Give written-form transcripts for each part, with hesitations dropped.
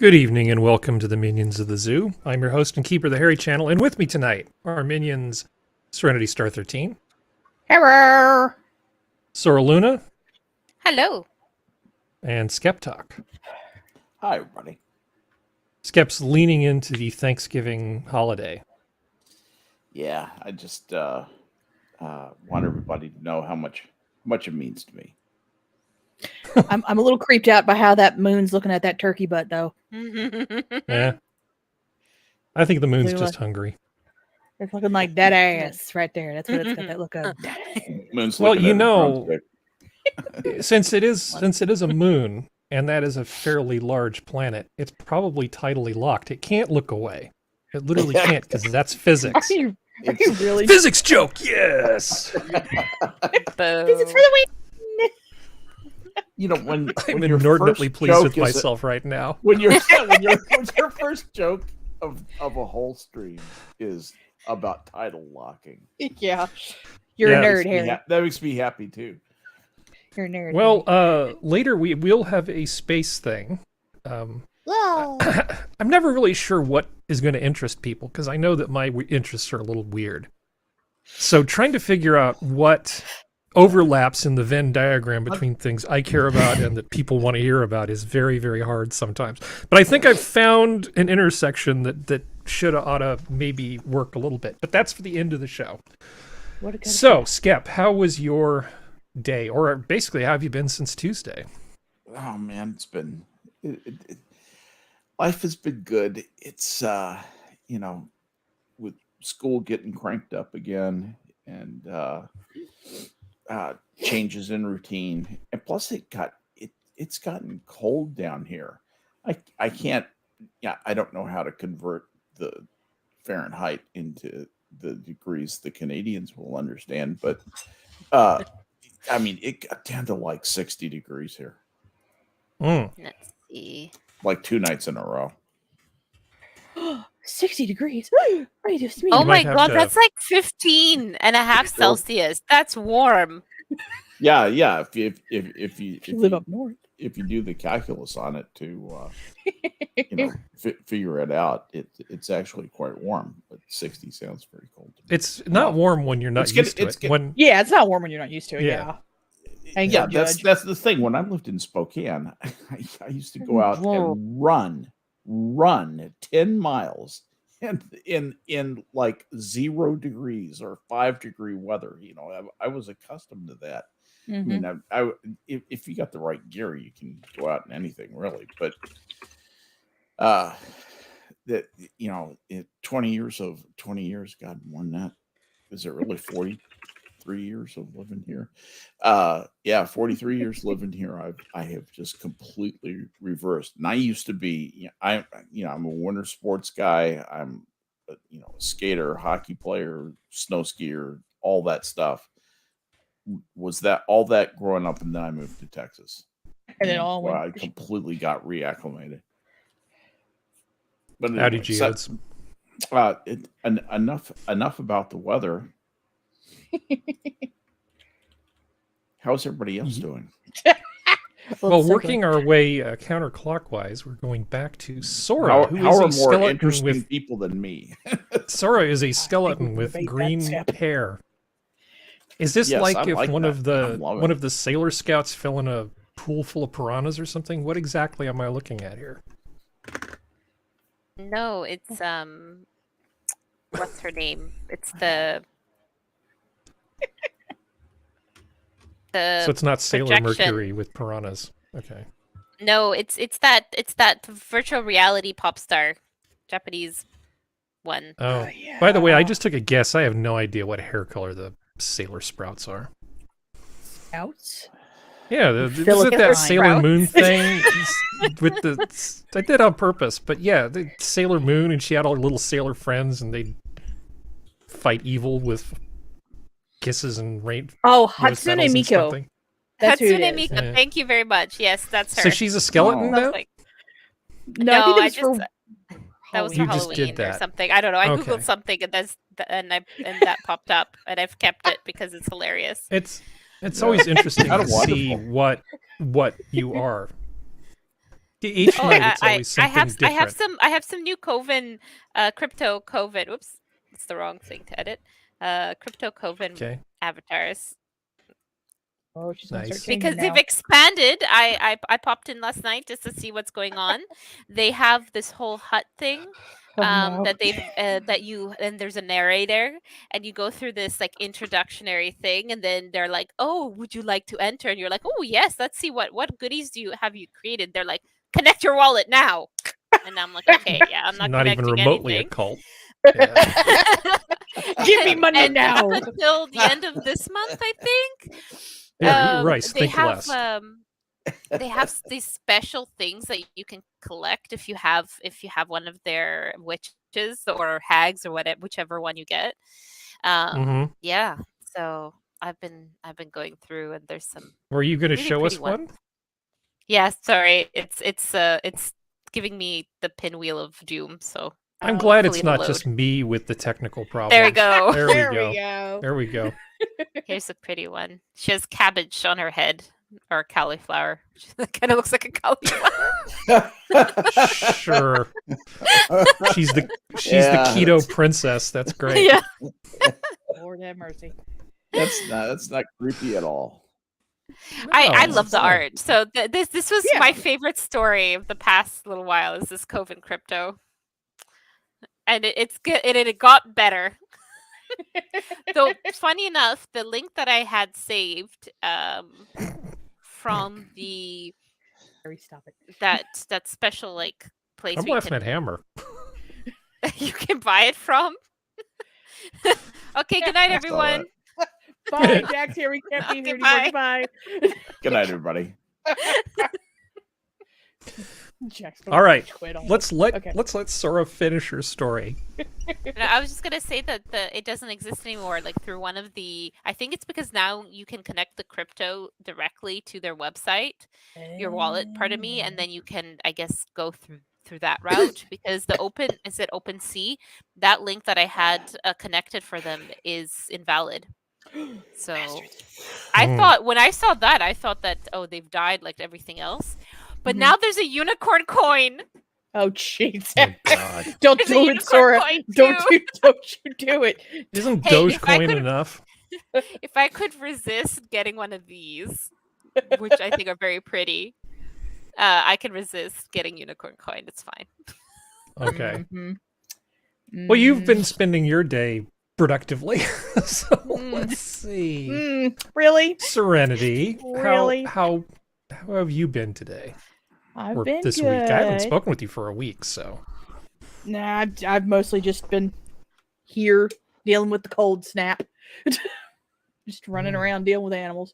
Good evening and welcome to the Minions of the Zoo. I'm your host and keeper of the Harry Channel, and with me tonight are minions Serenity Star 13. Hello. Sora Luna. Hello. And SkepTock. Hi, everybody. Skep's leaning into the Thanksgiving holiday. Yeah, I just want everybody to know how much it means to me. I'm a little creeped out by how that moon's looking at that turkey butt, though. Yeah. I think the moon's just hungry. It's looking like that ass right there. That's what it's got that look of. Moon's Well, looking you at a know, drumstick. since it is a moon, and that is a fairly large planet, it's probably tidally locked. It can't look away. It literally can't, because that's physics. Are you really? Physics joke, yes! Physics for the win. You know, when I'm your inordinately first pleased joke with is myself right now. when your first joke of a whole stream is about title locking. Yeah. You're a nerd, Harry. That makes me happy too. You're a nerd. Well, later we'll have a space thing. Whoa. I'm never really sure what is going to interest people, because I know that my interests are a little weird. So trying to figure out what overlaps in the Venn diagram between things I care about and that people want to hear about is very, very hard sometimes. But I think I've found an intersection that ought to maybe work a little bit. But that's for the end of the show. So, Skep, how was your day? Or basically, how have you been since Tuesday? Oh man, it's been life has been good. It's with school getting cranked up again and changes in routine, and plus it's gotten cold down here. I can't. Yeah, I don't know how to convert the Fahrenheit into the degrees the Canadians will understand, but I mean, it got down to like 60 degrees here. Let's see. Like 2 nights in a row. 60 degrees. Oh my god, that's like 15 and a half Celsius. That's warm. Yeah. If you live up north, if you do the calculus on it to figure it out, it's actually quite warm. But 60 sounds very cold. It's not warm when you're not used to it. Yeah, it's not warm when you're not used to it. Yeah. Yeah, that's the thing. When I lived in Spokane, I used to go out and run 10 miles and in like 0 degrees or 5-degree weather. I was accustomed to that. Mm-hmm. I mean, if you got the right gear, you can go out in anything really. But that 20 years, God, more than that. Is it really 43 years of living here? 43 years living here. I have just completely reversed. And I used to be, I'm a winter sports guy. I'm a skater, hockey player, snow skier, all that stuff. Was that all that growing up, and then I moved to Texas, and then I completely got reacclimated. But how did you? Enough about the weather. How's everybody else doing? Well, working our way counterclockwise, we're going back to Sora, who is a skeleton with people than me. Sora is a skeleton with green hair. Is this if one of the Sailor Scouts fell in a pool full of piranhas or something? What exactly am I looking at here? No, it's what's her name? It's the so it's not Sailor projection. Mercury with piranhas. Okay. No, it's that virtual reality pop star, Japanese one. Oh, yeah. By the way, I just took a guess. I have no idea what hair color the Sailor Sprouts are. Sprouts? Yeah, is it that Sailor Moon thing with the? I did on purpose, but yeah, the Sailor Moon, and she had all her little sailor friends, and they fight evil with kisses and rain. Oh, Hatsune Miku. Hatsune Miku. Yeah. Thank you very much. Yes, that's her. So she's a skeleton now? No, I think that was for Halloween or something. I don't know. I googled something and that popped up, and I've kept it because it's hilarious. It's always interesting to see what you are. Each night it's always something different. I have some new Coven, crypto Coven. Whoops, it's the wrong thing to edit. Crypto Coven avatars. Oh, she's nice. Because they've expanded. I popped in last night just to see what's going on. They have this whole hut thing that they've and there's a narrator, and you go through this like introductionary thing, and then they're like, "Oh, would you like to enter?" And you're like, "Oh yes, let's see what goodies have you created." They're like, "Connect your wallet now," and I'm like, "Okay, yeah, I'm not even remotely anything. a cult." Yeah. Give me money now. Until the end of this month, I think. Yeah, right. Think less. They have these special things that you can collect if you have one of their witches or hags or whatever, whichever one you get. Yeah. So I've been going through, and there's some. Were you going to show us one? Yeah. Sorry. It's giving me the pinwheel of doom. So I'm glad it's not just me with the technical problem. There we go. There we go. There we go. Here's a pretty one. She has cabbage on her head, or cauliflower. It kind of looks like a cauliflower. Sure. She's the keto princess. That's great. Yeah. Lord have mercy. That's not creepy at all. No, I love the art. So this was my favorite story of the past little while. Is this Coven crypto, and it's good. It got better. Though, funny enough, the link that I had saved from the that special like place I'm laughing at Hammer. You can buy it from. Okay, good night, everyone. Bye, Jack's here. We can't be here anymore. Bye. Good night, everybody. All right, let's let Sora finish her story. I was just gonna say that it doesn't exist anymore. Like through one of the, I think it's because now you can connect the crypto directly to their website, your wallet. Pardon me, and then you can, I guess, go through that route because the OpenSea, that link that I had connected for them is invalid. So I thought when I saw that, oh, they've died like everything else. But now there's a unicorn coin. Oh, jeez. Oh, don't do it, Sora. Don't you do it. Isn't Dogecoin enough? If I could resist getting one of these, which I think are very pretty, I can resist getting unicorn coin. It's fine. Okay. Well, you've been spending your day productively. So let's see. Really? Serenity. Really? How have you been today? I've been this good. week. I haven't spoken with you for a week, so. Nah, I've mostly just been here dealing with the cold snap. Just running around dealing with animals.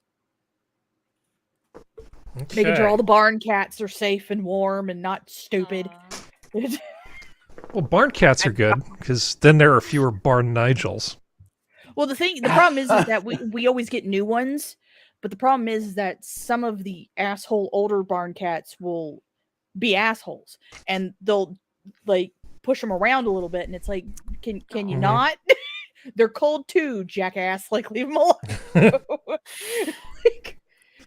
Okay. Making sure all the barn cats are safe and warm and not stupid. Well, barn cats are good because then there are fewer barn Nigels. Well, the problem is that we always get new ones. But the problem is that some of the asshole older barn cats will be assholes, and they'll like push them around a little bit, and it's like, can you not? They're cold too, jackass. Like, leave them alone.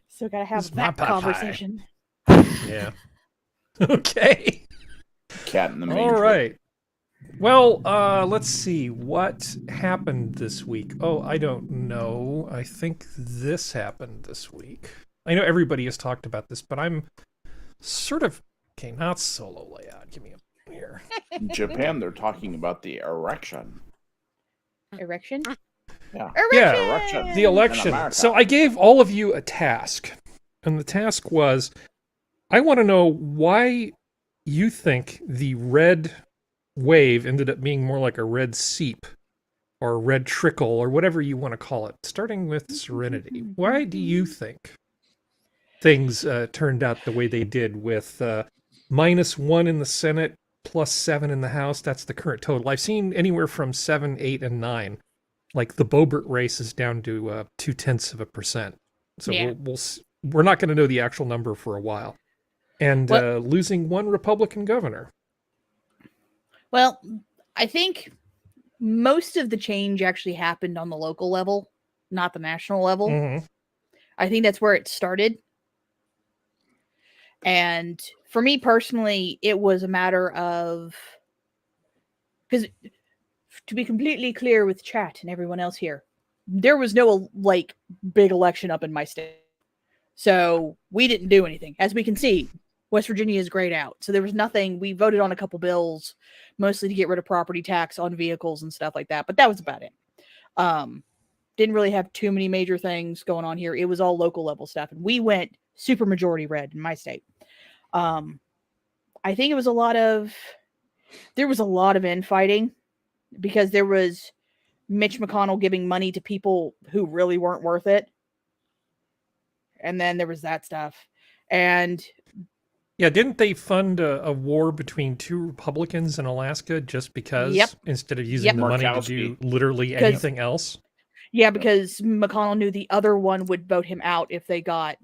So gotta have that conversation. Yeah. Okay. Cat in the manger. All right. Well, let's see what happened this week. Oh, I don't know. I think this happened this week. I know everybody has talked about this, but I'm sort of not solo layout. Give me a here. In Japan, they're talking about the erection. Erection? Yeah. Erection. The election. So I gave all of you a task, and the task was, I want to know why you think the red wave ended up being more like a red seep or a red trickle or whatever you want to call it, starting with Serenity. Why do you think things turned out the way they did with -1 in the Senate, +7 in the House? That's the current total. I've seen anywhere from 7, 8, and 9. Like the Boebert race is down to 0.2%. So we're not going to know the actual number for a while. And losing one Republican governor. Well, I think most of the change actually happened on the local level, not the national level. I think that's where it started. And for me personally, it was a matter of, because to be completely clear with chat and everyone else here, there was no like big election up in my state. So we didn't do anything. As we can see, West Virginia is grayed out. So there was nothing. We voted on a couple bills, mostly to get rid of property tax on vehicles and stuff like that. But that was about it. Didn't really have too many major things going on here. It was all local level stuff. And we went super majority red in my state. I think it was there was a lot of infighting because there was Mitch McConnell giving money to people who really weren't worth it. And then there was that stuff. And yeah, didn't they fund a war between two Republicans in Alaska just because instead of using the money to do literally anything else? Yeah, because McConnell knew the other one would vote him out if they got,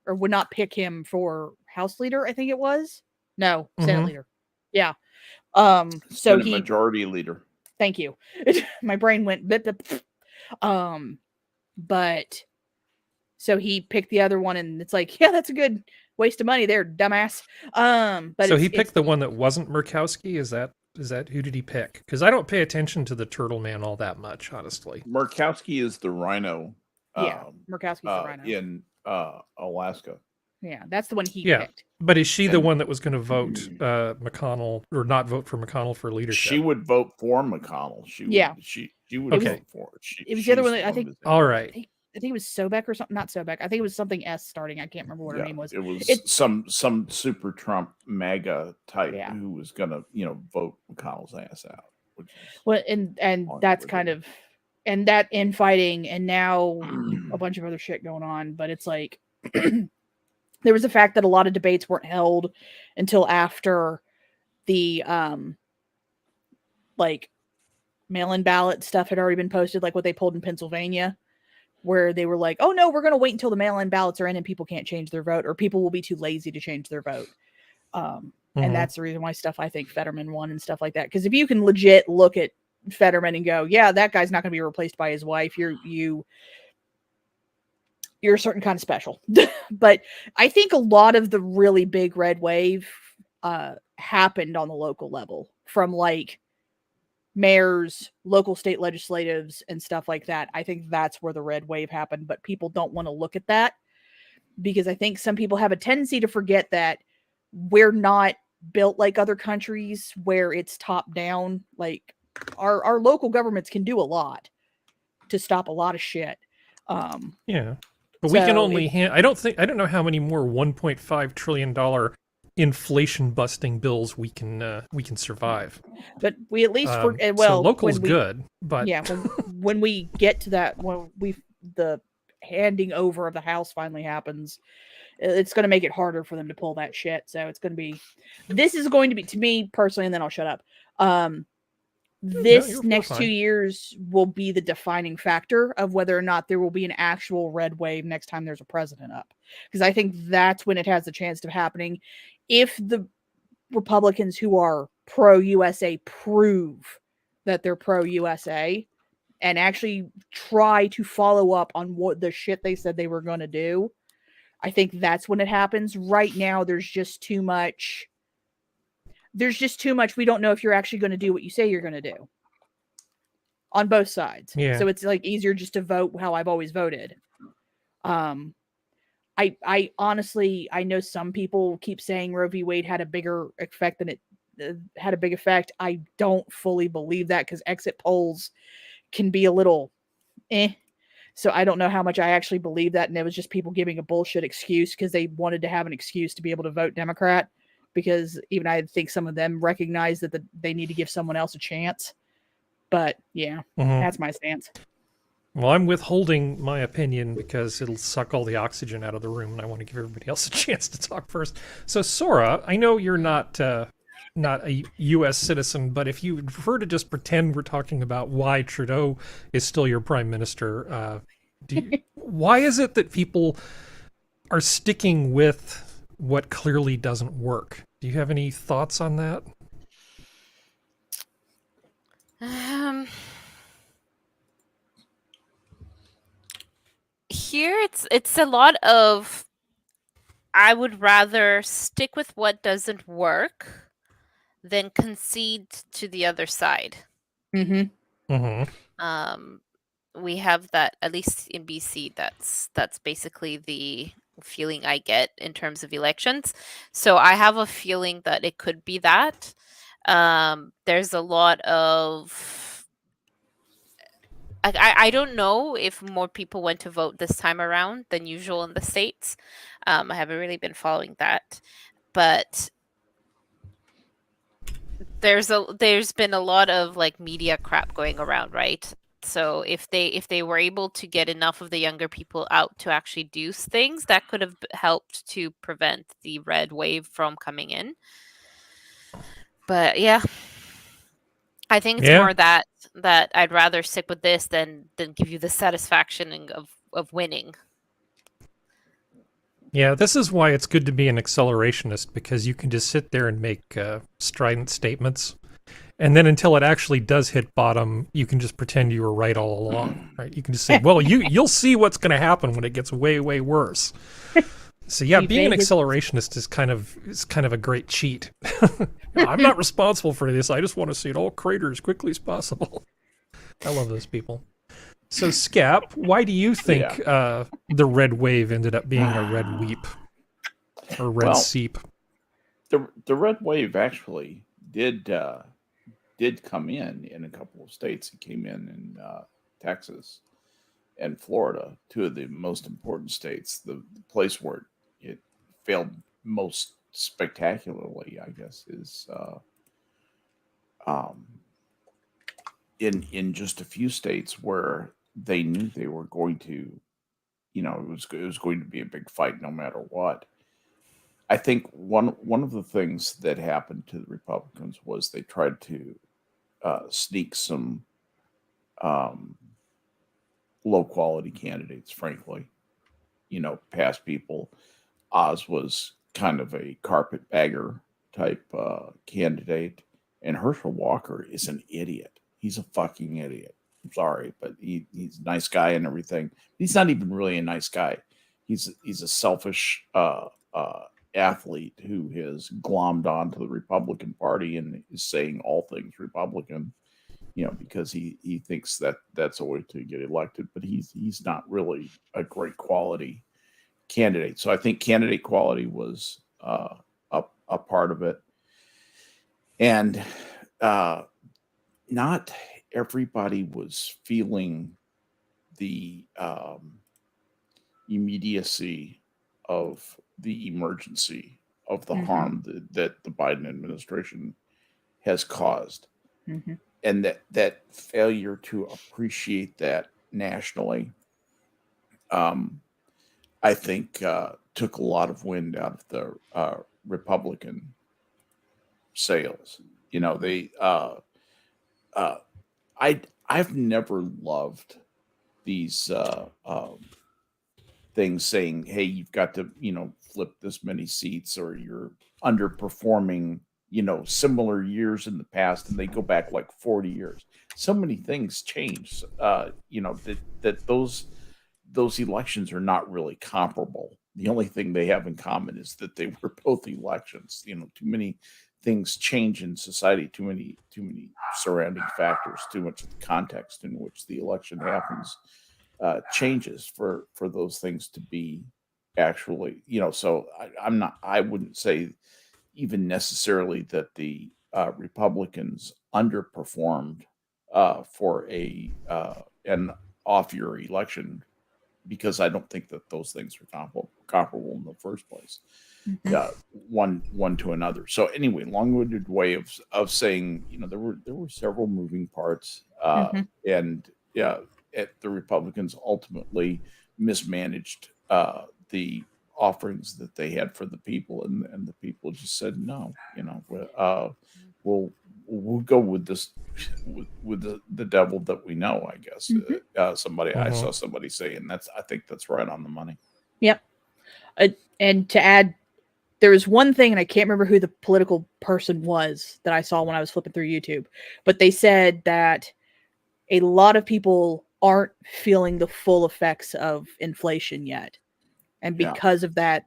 or would not pick him for House leader, I think it was. No, Senate leader. Yeah. So he majority leader. Thank you. My brain went bip, bip. But so he picked the other one, and it's like, yeah, that's a good waste of money there, dumbass. But so he picked the one that wasn't Murkowski. Is that who did he pick? Because I don't pay attention to the Turtle Man all that much, honestly. Murkowski is the rhino. Yeah, Murkowski's the rhino in Alaska. Yeah, that's the one he picked. But is she the one that was going to vote McConnell or not vote for McConnell for leadership? She would vote for McConnell. She would vote for it. It was the other one that I think. All right. I think it was Sobek or something. Not Sobek. I think it was something S starting. I can't remember what her name was. It was some super Trump MAGA type who was going to vote McConnell's ass out. Well, and that's kind of, and that infighting, and now a bunch of other shit going on. But it's like there was the fact that a lot of debates weren't held until after the like mail-in ballot stuff had already been posted, like what they pulled in Pennsylvania, where they were like, oh no, we're going to wait until the mail-in ballots are in and people can't change their vote, or people will be too lazy to change their vote. And that's the reason why stuff I think Fetterman won and stuff like that. Because if you can legit look at Fetterman and go, yeah, that guy's not going to be replaced by his wife, you're a certain kind of special. But I think a lot of the really big red wave happened on the local level, from like mayors, local state legislatives, and stuff like that. I think that's where the red wave happened, but people don't want to look at that because I think some people have a tendency to forget that we're not built like other countries where it's top down. Like our local governments can do a lot to stop a lot of shit. Yeah, but we can only I don't know how many more $1.5 trillion inflation busting bills we can survive. But we at least so local's good, but yeah, when we get to that, when the handing over of the House finally happens, it's going to make it harder for them to pull that shit. So this is going to be, to me personally, and then I'll shut up. This next 2 years will be the defining factor of whether or not there will be an actual red wave next time there's a president up. Because I think that's when it has the chance of happening. If the Republicans who are pro-USA prove that they're pro-USA and actually try to follow up on what the shit they said they were going to do, I think that's when it happens. Right now, there's just too much. We don't know if you're actually going to do what you say you're going to do on both sides. Yeah. So it's like easier just to vote how I've always voted. I honestly, I know some people keep saying Roe v. Wade had a bigger effect than it had a big effect. I don't fully believe that because exit polls can be a little So I don't know how much I actually believe that. And it was just people giving a bullshit excuse because they wanted to have an excuse to be able to vote Democrat. Because even I think some of them recognize that they need to give someone else a chance. But yeah, that's my stance. Well, I'm withholding my opinion because it'll suck all the oxygen out of the room, and I want to give everybody else a chance to talk first. So, Sora, I know you're not a U.S. citizen, but if you prefer to just pretend we're talking about why Trudeau is still your prime minister, why is it that people are sticking with what clearly doesn't work? Do you have any thoughts on that? Here it's a lot of I would rather stick with what doesn't work than concede to the other side. We have that, at least in BC, that's basically the feeling I get in terms of elections. So I have a feeling that it could be that. There's a lot of I don't know if more people went to vote this time around than usual in the States. I haven't really been following that, but there's been a lot of like media crap going around, right? So if they were able to get enough of the younger people out to actually do things, that could have helped to prevent the red wave from coming in. But yeah, I think it's more that I'd rather stick with this than give you the satisfaction of winning. Yeah, this is why it's good to be an accelerationist, because you can just sit there and make strident statements. And then until it actually does hit bottom, you can just pretend you were right all along, right? You can just say, well, you'll see what's going to happen when it gets way, way worse. So yeah, being an accelerationist is kind of a great cheat. I'm not responsible for this. I just want to see it all crater as quickly as possible. I love those people. So Skep, why do you think the red wave ended up being a red weep or red seep? The red wave actually did come in a couple of states. It came in Texas and Florida, two of the most important states. The place where it failed most spectacularly, I guess, is in just a few states where they knew they were going to, it was going to be a big fight no matter what. I think one of the things that happened to the Republicans was they tried to sneak some low quality candidates, frankly, past people. Oz was kind of a carpetbagger type candidate, and Herschel Walker is an idiot. He's a fucking idiot. I'm sorry, but he's a nice guy and everything. He's not even really a nice guy. He's a selfish athlete who has glommed onto the Republican Party and is saying all things Republican, because he thinks that that's a way to get elected. But he's not really a great quality candidate. So I think candidate quality was a part of it, and not everybody was feeling the immediacy of the emergency of the harm that the Biden administration has caused. And that failure to appreciate that nationally, I think took a lot of wind out of the Republican sails. I've never loved these things saying, hey, you've got to, flip this many seats, or you're underperforming, similar years in the past, and they go back like 40 years. So many things change, that those elections are not really comparable. The only thing they have in common is that they were both elections. Too many things change in society, too many surrounding factors, too much of the context in which the election happens changes for those things to be actually, so I wouldn't say even necessarily that the Republicans underperformed for an off-year election, because I don't think that those things are comparable in the first place. One to another. So anyway, long-winded way of saying, there were several moving parts, and the Republicans ultimately mismanaged the offerings that they had for the people, and the people just said no. We'll go with this with the devil that we know, I guess. I saw somebody say, and I think that's right on the money. Yep. And to add, there was one thing, and I can't remember who the political person was that I saw when I was flipping through YouTube, but they said that a lot of people aren't feeling the full effects of inflation yet. And because of that,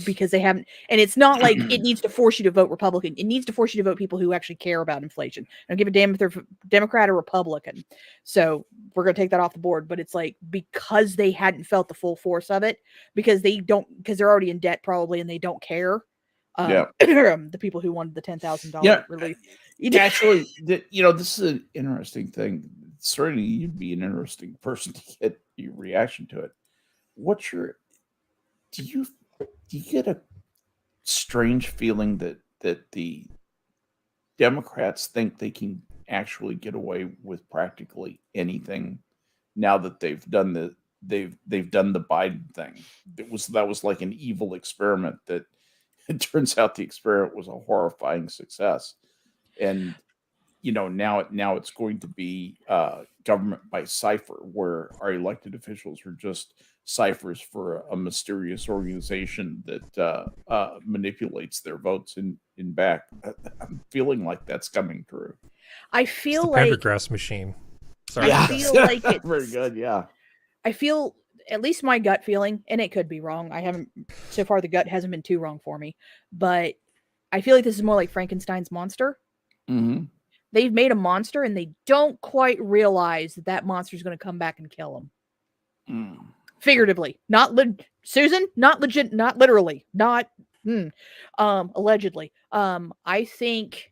because they haven't, and it's not like it needs to force you to vote Republican. It needs to force you to vote people who actually care about inflation. I don't give a damn if they're Democrat or Republican. So we're going to take that off the board. But it's like, because they hadn't felt the full force of it, because they're already in debt probably, and they don't care. The people who wanted the $10,000 relief. Actually, this is an interesting thing. Certainly, you'd be an interesting person to get your reaction to it. Do you get a strange feeling that the Democrats think they can actually get away with practically anything now that they've done the Biden thing? That was like an evil experiment that it turns out the experiment was a horrifying success. And now it's going to be government by cipher, where our elected officials are just ciphers for a mysterious organization that manipulates their votes in back. I'm feeling like that's coming true. I feel it's the like Pendergrass machine. Sorry. I feel like it's very good. Yeah. I feel, at least my gut feeling, and it could be wrong. I haven't, so far the gut hasn't been too wrong for me, but I feel like this is more like Frankenstein's monster. Mm-hmm. They've made a monster and they don't quite realize that monster is going to come back and kill them. Mm. Figuratively, Susan, not legit, not literally, not allegedly. I think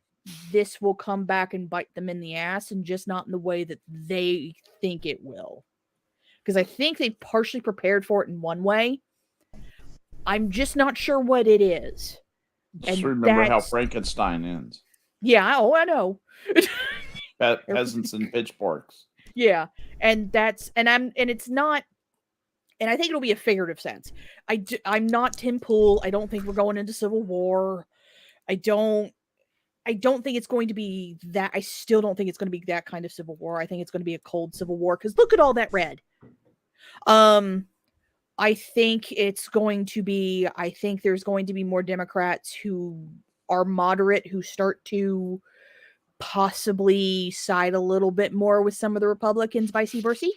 this will come back and bite them in the ass, and just not in the way that they think it will. Because I think they partially prepared for it in one way. I'm just not sure what it is. Just remember how Frankenstein ends. Yeah, I know. Peasants and pitchforks. Yeah, and it's not. And I think it'll be a figurative sense. I'm not Tim Pool. I don't think we're going into civil war. I don't think it's going to be that. I still don't think it's going to be that kind of civil war. I think it's going to be a cold civil war, because look at all that red. I think there's going to be more Democrats who are moderate, who start to possibly side a little bit more with some of the Republicans, vice versa.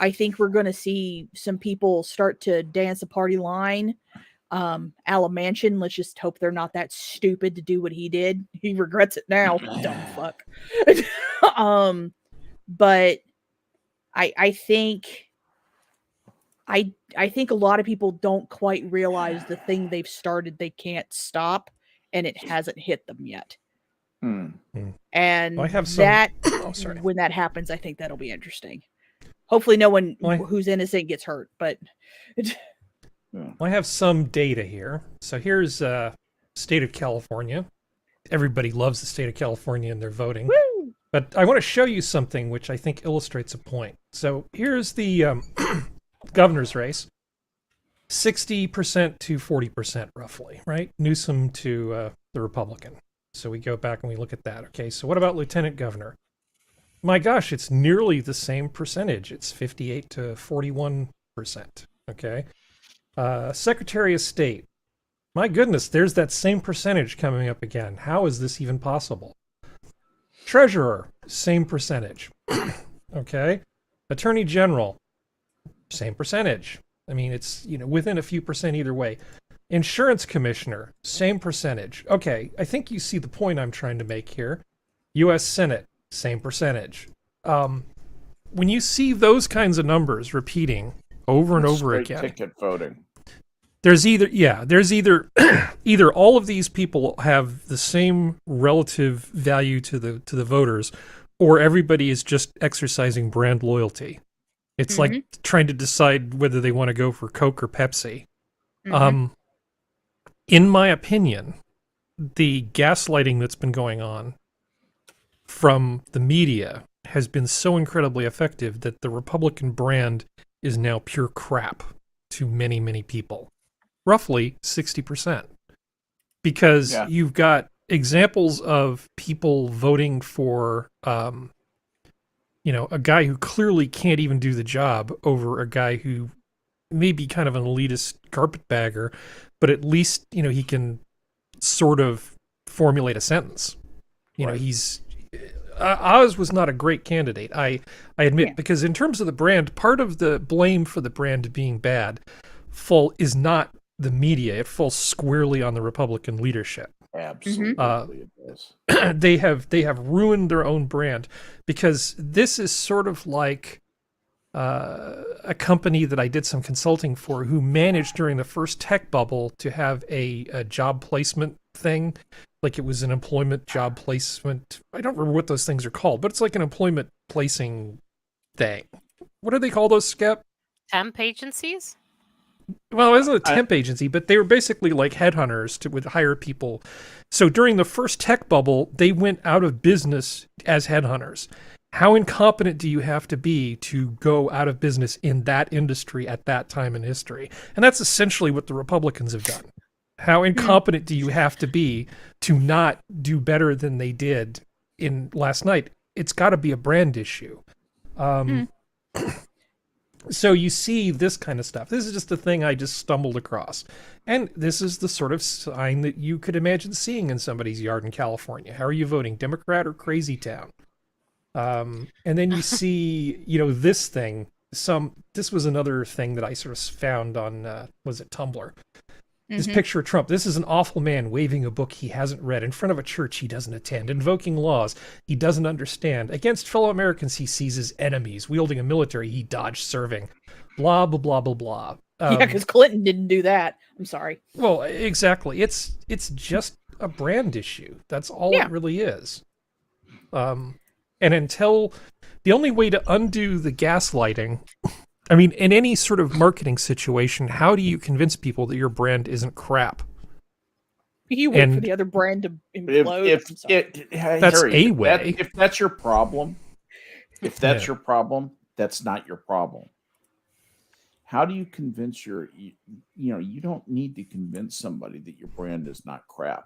I think we're going to see some people start to dance a party line. Alan Manchin, let's just hope they're not that stupid to do what he did. He regrets it now. Dumb fuck. But I think a lot of people don't quite realize the thing they've started they can't stop, and it hasn't hit them yet. And I have when that happens, I think that'll be interesting. Hopefully no one who's innocent gets hurt, but I have some data here. So here's state of California. Everybody loves the state of California and their voting. Woo! But I want to show you something which I think illustrates a point. So here's the governor's race. 60% to 40% roughly, right? Newsom to the Republican. So we go back and we look at that. Okay, so what about lieutenant governor? My gosh, it's nearly the same percentage. It's 58 to 41%. Okay. Secretary of State. My goodness, there's that same percentage coming up again. How is this even possible? Treasurer, same percentage. Okay. Attorney General, same percentage. I mean, it's, within a few percent either way. Insurance Commissioner, same percentage. Okay, I think you see the point I'm trying to make here. U.S. Senate, same percentage. When you see those kinds of numbers repeating over and over again, ticket voting. There's either either all of these people have the same relative value to the voters, or everybody is just exercising brand loyalty. It's like trying to decide whether they want to go for Coke or Pepsi. In my opinion, the gaslighting that's been going on from the media has been so incredibly effective that the Republican brand is now pure crap to many, many people. Roughly 60%. Because you've got examples of people voting for, a guy who clearly can't even do the job over a guy who may be kind of an elitist carpetbagger, but at least, he can sort of formulate a sentence. Oz was not a great candidate, I admit, because in terms of the brand, part of the blame for the brand being bad is not the media. It falls squarely on the Republican leadership. Absolutely, it does. They have ruined their own brand, because this is sort of like a company that I did some consulting for, who managed during the first tech bubble to have a job placement thing. Like, it was an employment job placement. I don't remember what those things are called, but it's like an employment placing thing. What do they call those, Skep? Temp agencies? Well, it wasn't a temp agency, but they were basically like headhunters would hire people. So during the first tech bubble, they went out of business as headhunters. How incompetent do you have to be to go out of business in that industry at that time in history? And that's essentially what the Republicans have done. How incompetent do you have to be to not do better than they did in last night? It's got to be a brand issue. So you see this kind of stuff. This is just a thing I just stumbled across. And this is the sort of sign that you could imagine seeing in somebody's yard in California. How are you voting, Democrat or Crazy Town? And then you see, this thing. This was another thing that I sort of found on, was it Tumblr? This picture of Trump. This is an awful man waving a book he hasn't read in front of a church he doesn't attend, invoking laws he doesn't understand. Against fellow Americans he sees as enemies, wielding a military he dodged serving. Blah, blah, blah, blah, blah. Yeah, because Clinton didn't do that. I'm sorry. Well, exactly. It's just a brand issue. That's all it really is. And until... The only way to undo the gaslighting... I mean, in any sort of marketing situation, how do you convince people that your brand isn't crap? You wait for the other brand to implode. That's Harry, a way. If that's your problem, your problem, that's not your problem. How do you convince you don't need to convince somebody that your brand is not crap.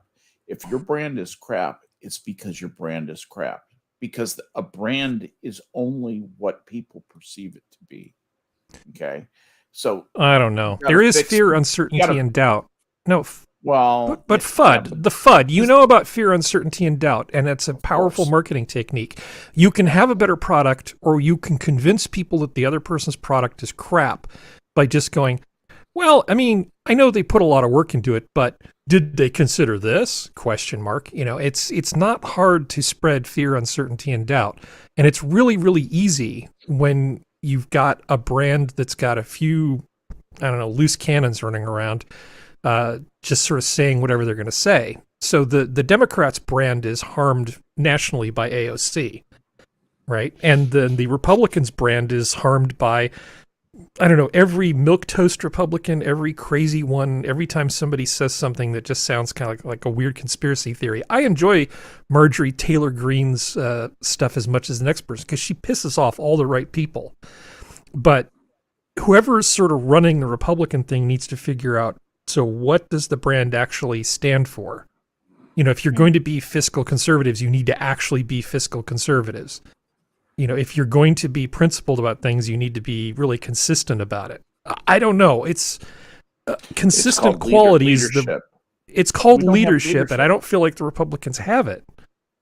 If your brand is crap, it's because your brand is crap. Because a brand is only what people perceive it to be. Okay, so I don't know. There is fear, uncertainty, and doubt. No, but FUD, the FUD. You know about fear, uncertainty, and doubt, and it's a powerful marketing technique. You can have a better product, or you can convince people that the other person's product is crap by just going, well, I mean, I know they put a lot of work into it, but did they consider this? ? It's not hard to spread fear, uncertainty, and doubt, and it's really, really easy when you've got a brand that's got a few, loose cannons running around, just sort of saying whatever they're going to say. So the Democrats' brand is harmed nationally by AOC, right? And then the Republicans' brand is harmed by, every milquetoast Republican, every crazy one, every time somebody says something that just sounds kind of like a weird conspiracy theory. I enjoy Marjorie Taylor Greene's stuff as much as the next person, because she pisses off all the right people. But whoever's sort of running the Republican thing needs to figure out, so what does the brand actually stand for? If you're going to be fiscal conservatives, you need to actually be fiscal conservatives. If you're going to be principled about things, you need to be really consistent about it. I don't know. It's consistent qualities. It's called leadership, and I don't feel like the Republicans have it.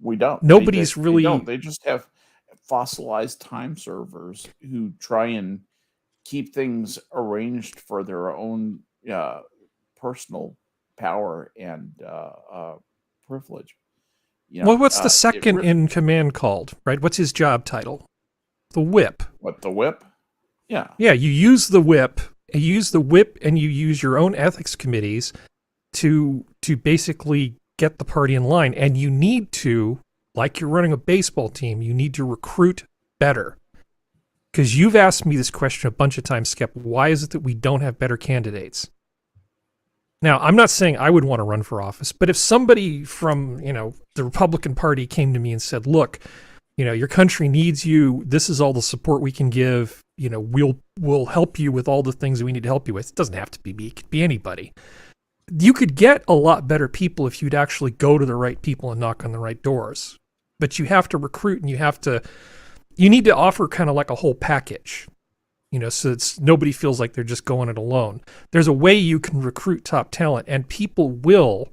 We don't. Nobody's really... They don't. They just have fossilized time servers who try and keep things arranged for their own personal power and privilege. What's the second in command called, right? What's his job title? The whip. What, the whip? Yeah. Yeah, you use the whip. You use the whip, and you use your own ethics committees to basically get the party in line. And you need to, like you're running a baseball team, you need to recruit better. Because you've asked me this question a bunch of times, Skep. Why is it that we don't have better candidates? Now, I'm not saying I would want to run for office, but if somebody from, the Republican Party came to me and said, look, your country needs you. This is all the support we can give. We'll help you with all the things that we need to help you with. It doesn't have to be me. It could be anybody. You could get a lot better people if you'd actually go to the right people and knock on the right doors. But you have to recruit, and you need to offer kind of like a whole package. So nobody feels like they're just going it alone. There's a way you can recruit top talent, and people will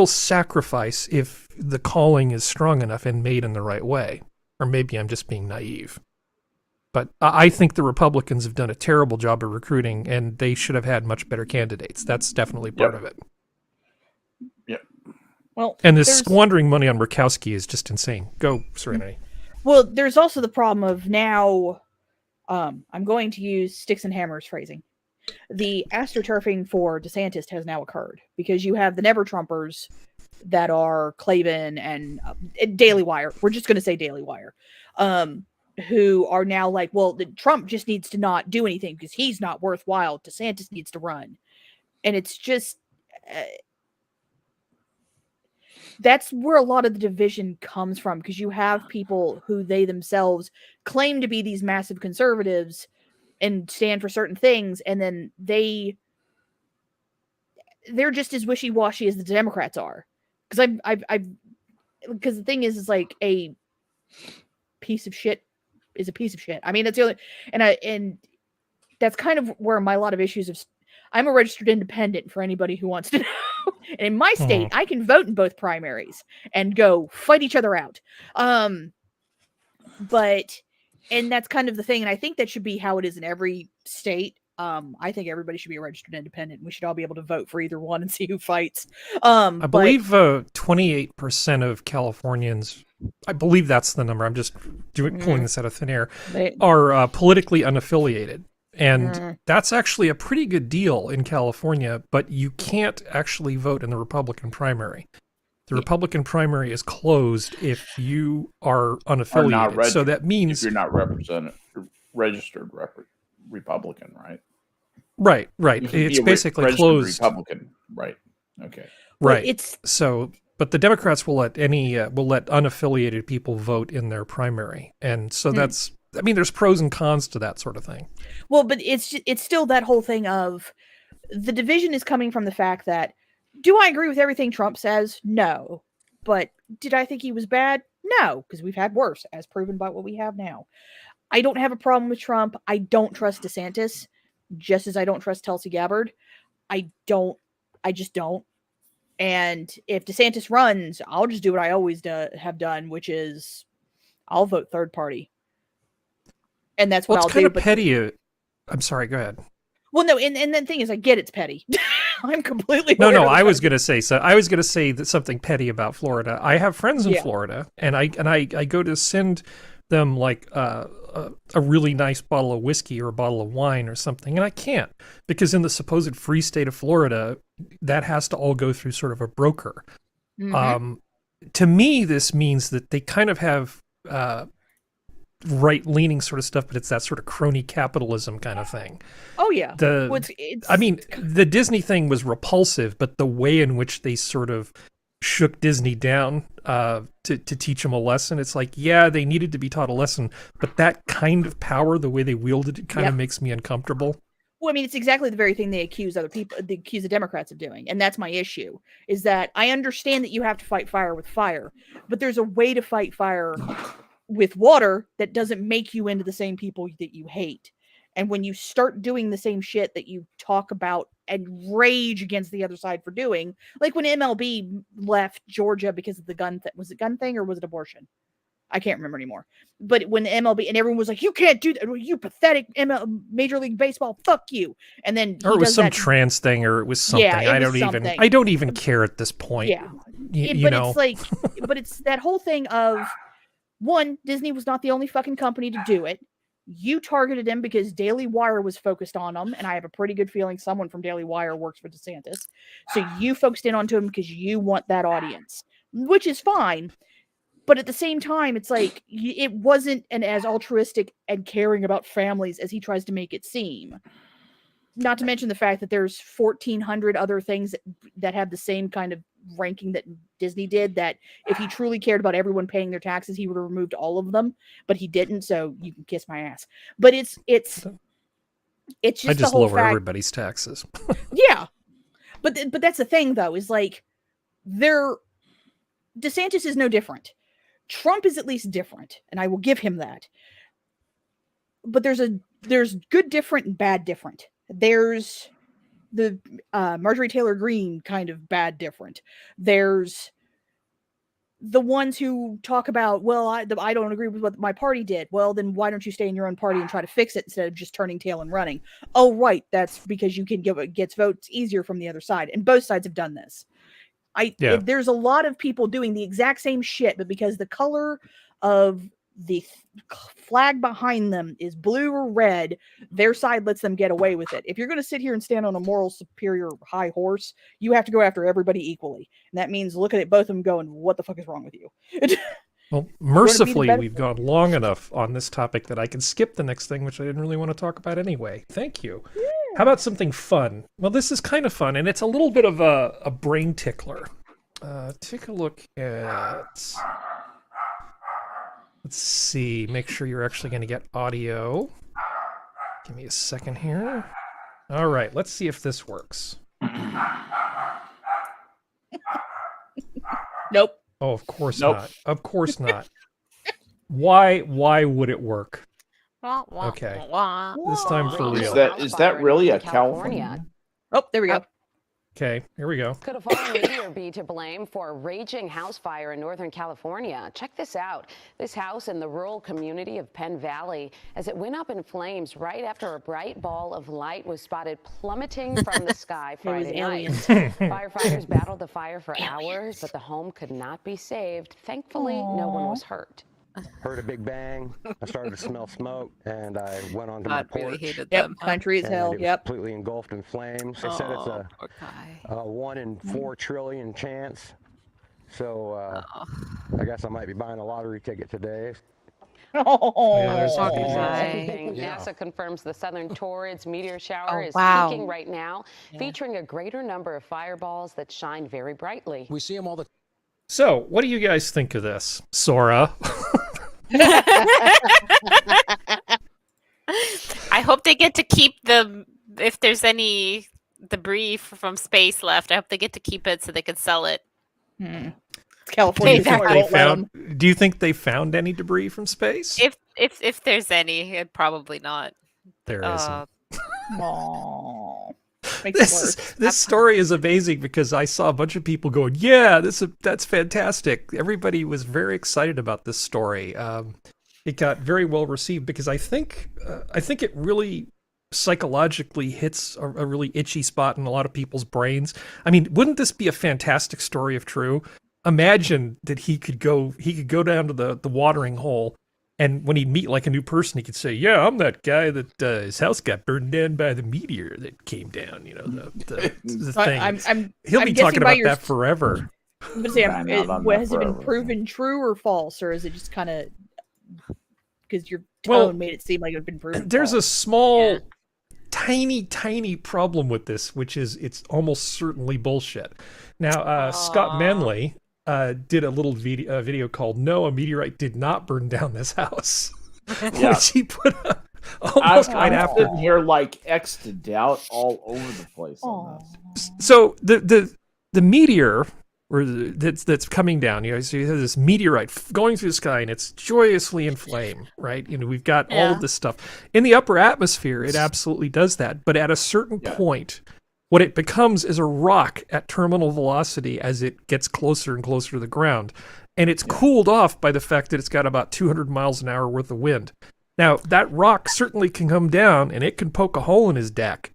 sacrifice if the calling is strong enough and made in the right way. Or maybe I'm just being naive. But I think the Republicans have done a terrible job of recruiting, and they should have had much better candidates. That's definitely part of it. Yep. Well, And this there's- squandering money on Murkowski is just insane. Go, Serenity. Well, there's also the problem of now, I'm going to use sticks and hammers phrasing. The astroturfing for DeSantis has now occurred because you have the Never Trumpers that are Klavan and Daily Wire. We're just going to say Daily Wire, who are now like, well, Trump just needs to not do anything because he's not worthwhile. DeSantis needs to run. And it's just, that's where a lot of the division comes from, because you have people who they themselves claim to be these massive conservatives and stand for certain things, and then they're just as wishy-washy as the Democrats are. Because because the thing is like a piece of shit is a piece of shit. I mean, that's the only, and that's kind of where a lot of issues of. I'm a registered independent for anybody who wants to know. And in my state, I can vote in both primaries and go fight each other out. But that's kind of the thing. And I think that should be how it is in every state. I think everybody should be a registered independent. We should all be able to vote for either one and see who fights. I believe 28% of Californians, I believe that's the number, I'm just pulling this out of thin air, are politically unaffiliated. And that's actually a pretty good deal in California, but you can't actually vote in the Republican primary. The Republican primary is closed if you are unaffiliated. So that means if you're not registered Republican, right? Right. It's basically closed. Republican, right? Okay. Right. But the Democrats will let unaffiliated people vote in their primary, and so that's. I mean, there's pros and cons to that sort of thing. Well, but it's still that whole thing of the division is coming from the fact that, do I agree with everything Trump says? No. But did I think he was bad? No, because we've had worse, as proven by what we have now. I don't have a problem with Trump. I don't trust DeSantis, just as I don't trust Tulsi Gabbard. I just don't. And if DeSantis runs, I'll just do what I always have done, which is I'll vote third party. And that's what I'll do. It's kind of petty. I'm sorry, go ahead. Well, no, and the thing is, I get it's petty. I'm completely no. I was going to say that something petty about Florida. I have friends in Florida, and I go to send them like a really nice bottle of whiskey or a bottle of wine or something, and I can't, because in the supposed free state of Florida, that has to all go through sort of a broker. To me, this means that they kind of have right-leaning sort of stuff, but it's that sort of crony capitalism kind of thing. Oh yeah. I mean, the Disney thing was repulsive, but the way in which they sort of shook Disney down to teach them a lesson, it's like, yeah, they needed to be taught a lesson, but that kind of power, the way they wielded it, kind of makes me uncomfortable. Well, I mean, it's exactly the very thing they accuse the Democrats of doing. And that's my issue, is that I understand that you have to fight fire with fire, but there's a way to fight fire with water that doesn't make you into the same people that you hate. And when you start doing the same shit that you talk about and rage against the other side for doing, like when MLB left Georgia because of the gun thing. Was it gun thing or was it abortion? I can't remember anymore. But when the MLB, and everyone was like, you can't do that, you pathetic Major League Baseball, fuck you. And then or it was some trans thing, or it was something. I don't even care at this point. Yeah. It's like, but it's that whole thing of, one, Disney was not the only fucking company to do it. You targeted him because Daily Wire was focused on him, and I have a pretty good feeling someone from Daily Wire works for DeSantis. So you focused in onto him because you want that audience, which is fine. But at the same time, it's like it wasn't as altruistic and caring about families as he tries to make it seem. Not to mention the fact that there's 1,400 other things that have the same kind of ranking that Disney did, that if he truly cared about everyone paying their taxes, he would have removed all of them, but he didn't, so you can kiss my ass. But it's just I just the whole lower fact, everybody's taxes. Yeah. But that's the thing, though, is like DeSantis is no different. Trump is at least different, and I will give him that. But there's good different and bad different. There's the Marjorie Taylor Greene kind of bad different. There's the ones who talk about, well, I don't agree with what my party did. Well, then why don't you stay in your own party and try to fix it instead of just turning tail and running? Oh, right. That's because you can gets votes easier from the other side. And both sides have done this. There's a lot of people doing the exact same shit, but because the color of the flag behind them is blue or red, their side lets them get away with it. If you're going to sit here and stand on a moral superior high horse, you have to go after everybody equally. And that means looking at both of them going, what the fuck is wrong with you? Well, mercifully, we've gone long enough on this topic that I can skip the next thing, which I didn't really want to talk about anyway. Thank you. Yeah. How about something fun? Well, this is kind of fun, and it's a little bit of a brain tickler. Take a look at... Let's see, make sure you're actually going to get audio. Give me a second here. All right, let's see if this works. Nope. Oh, of course not. Of course not. Why would it work? Okay. This time for real. Is that really a California? Oh, there we go. Okay, here we go. Could a fallen meteor be to blame for a raging house fire in Northern California? Check this out. This house in the rural community of Penn Valley, as it went up in flames right after a bright ball of light was spotted plummeting from the sky Friday night. Firefighters battled the fire for hours, but the home could not be saved. Thankfully, no one was hurt. Heard a big bang. I started to smell smoke, and I went onto my porch. Really hated yep, them. country as hell. Yep, completely engulfed in flames. They said it's a 1 in 4 trillion chance. So I guess I might be buying a lottery ticket today. Yeah, there's NASA confirms the southern Torrids meteor shower is peaking right now, featuring a greater number of fireballs that shine very brightly. We see them all the So, what do you guys think of this, Sora? I hope they get to keep if there's any debris from space left, I hope they get to keep it so they can sell it. It's California. Do you think they found any debris from space? If there's any, probably not. There isn't. Aww. This story is amazing because I saw a bunch of people going, yeah, that's fantastic. Everybody was very excited about this story. It got very well received because I think it really psychologically hits a really itchy spot in a lot of people's brains. I mean, wouldn't this be a fantastic story if true? Imagine that he could go down to the watering hole, and when he'd meet like a new person, he could say, yeah, I'm that guy that his house got burned down by the meteor that came down, you know, the thing. He'll be talking about that forever. Has it been proven true or false, or is it just kind of because your tone made it seem like it had been proven There's false? a small, tiny problem with this, which is it's almost certainly bullshit. Now, Scott Manley did a little video called "No, a meteorite did not burn down this house," which he put up almost right after. Sitting here like X to doubt all over the place on this. So the meteor that's coming down, you know, so you have this meteorite going through the sky and it's joyously in flame, right? You know, we've got all of this stuff in the upper atmosphere. It absolutely does that, but at a certain point, what it becomes is a rock at terminal velocity as it gets closer and closer to the ground. And it's cooled off by the fact that it's got about 200 miles an hour worth of wind. Now, that rock certainly can come down and it can poke a hole in his deck.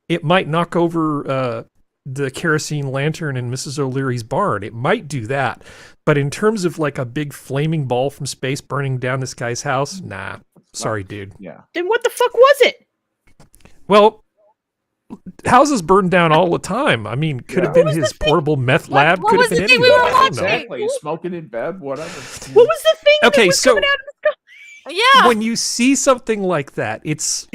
It might knock over the kerosene lantern in Mrs. O'Leary's barn. It might do that. But in terms of like a big flaming ball from space burning down this guy's house, nah. Sorry, dude. Yeah. Then what the fuck was it? Well, houses burn down all the time. I mean, could have been his portable meth lab. What could was have been the thing anything. we were watching? Exactly. Smoking in bed, whatever. What was the thing that was so coming out of the sky? Yeah. when you see something like that, it's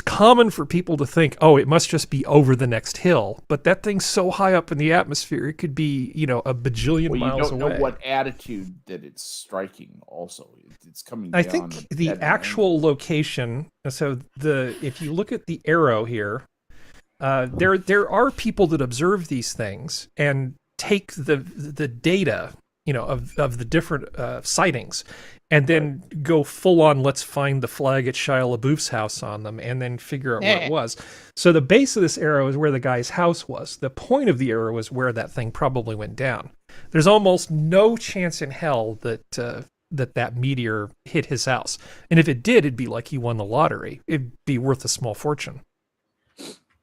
common for people to think, oh, it must just be over the next hill. But that thing's so high up in the atmosphere, it could be, you know, a bajillion miles away. You don't know what attitude that it's striking. Also, it's coming down. I think the actual location. So if you look at the arrow here, there are people that observe these things and take the data, you know, of the different sightings, and then go full on, let's find the flag at Shia LaBeouf's house on them, and then figure out where it was. So the base of this arrow is where the guy's house was. The point of the arrow is where that thing probably went down. there's almost no chance in hell that that meteor hit his house. And if it did, it'd be like he won the lottery. It'd be worth a small fortune.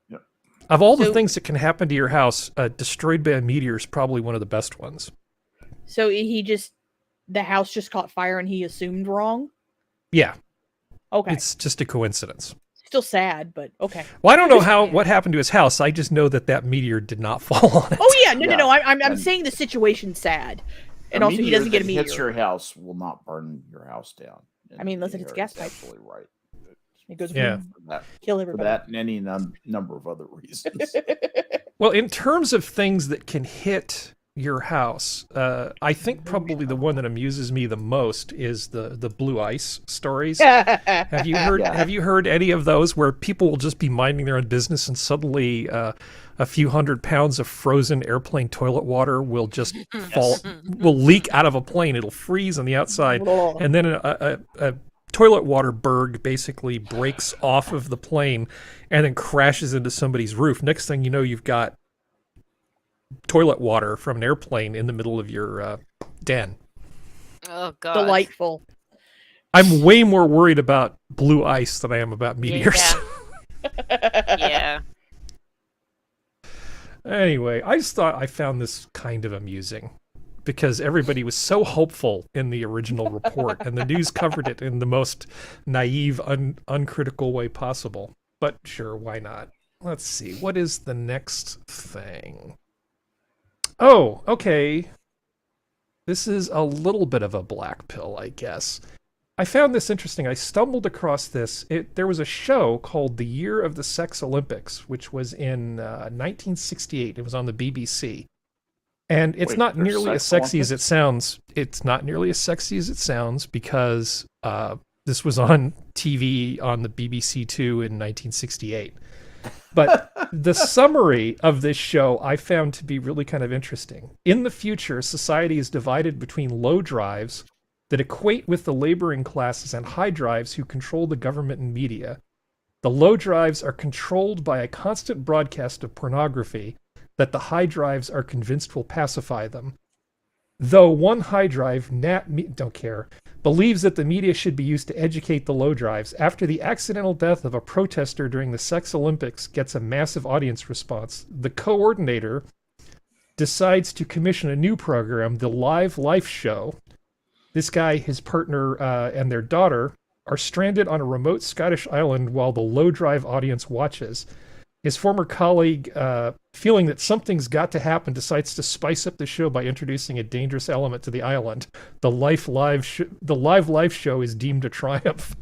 Yep. Of all the things that can happen to your house, destroyed by a meteor is probably one of the best ones. So the house just caught fire and he assumed wrong? Yeah. Okay. It's just a coincidence. Still sad, but okay. Well, I don't know what happened to his house. I just know that meteor did not fall on it. Oh yeah, no. I'm saying the situation's sad, and also he doesn't get a meteor. Hits your house will not burn your house down. I mean, unless it's gas pipe. Absolutely right. It goes For kill everybody. that and any number of other reasons. Well, in terms of things that can hit your house, I think probably the one that amuses me the most is the blue ice stories. Have you heard any of those where people will just be minding their own business and suddenly a few hundred pounds of frozen airplane toilet water will just will leak out of a plane. It'll freeze on the outside, and then a toilet water berg basically breaks off of the plane and then crashes into somebody's roof. Next thing you know, you've got toilet water from an airplane in the middle of your den. Oh, God. Delightful. I'm way more worried about blue ice than I am about meteors. Yeah. Anyway, I just thought I found this kind of amusing because everybody was so hopeful in the original report and the news covered it in the most naive, uncritical way possible. But sure, why not? Let's see. What is the next thing? Oh, okay. This is a little bit of a black pill, I guess. I found this interesting. I stumbled across this. There was a show called The Year of the Sex Olympics, which was in 1968. It was on the BBC. And it's not nearly as sexy as it sounds. It's not nearly as sexy as it sounds because this was on TV on the BBC Two in 1968. But the summary of this show I found to be really kind of interesting. In the future, society is divided between low drives that equate with the laboring classes and high drives who control the government and media. The low drives are controlled by a constant broadcast of pornography that the high drives are convinced will pacify them. Though one high drive, don't care, believes that the media should be used to educate the low drives, after the accidental death of a protester during the Sex Olympics gets a massive audience response, the coordinator decides to commission a new program, the Live Life Show. This guy, his partner, and their daughter are stranded on a remote Scottish island while the low drive audience watches. His former colleague, feeling that something's got to happen, decides to spice up the show by introducing a dangerous element to the island. The Live Life Show is deemed a triumph.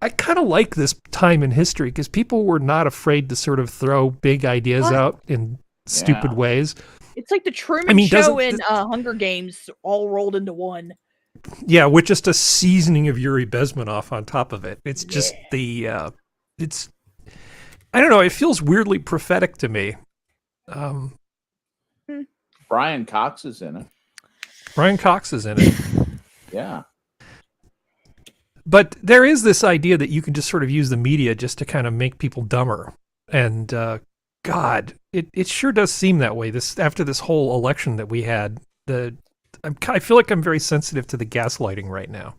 I kind of like this time in history because people were not afraid to sort of throw big ideas out in stupid ways. It's like the Truman Show and Hunger Games all rolled into one. Yeah, with just a seasoning of Yuri Bezmenov on top of it. It's just it's... I don't know. It feels weirdly prophetic to me. Brian Cox is in it. Brian Cox is in it. Yeah. But there is this idea that you can just sort of use the media just to kind of make people dumber. And God, it sure does seem that way. After this whole election that we had, I feel like I'm very sensitive to the gaslighting right now.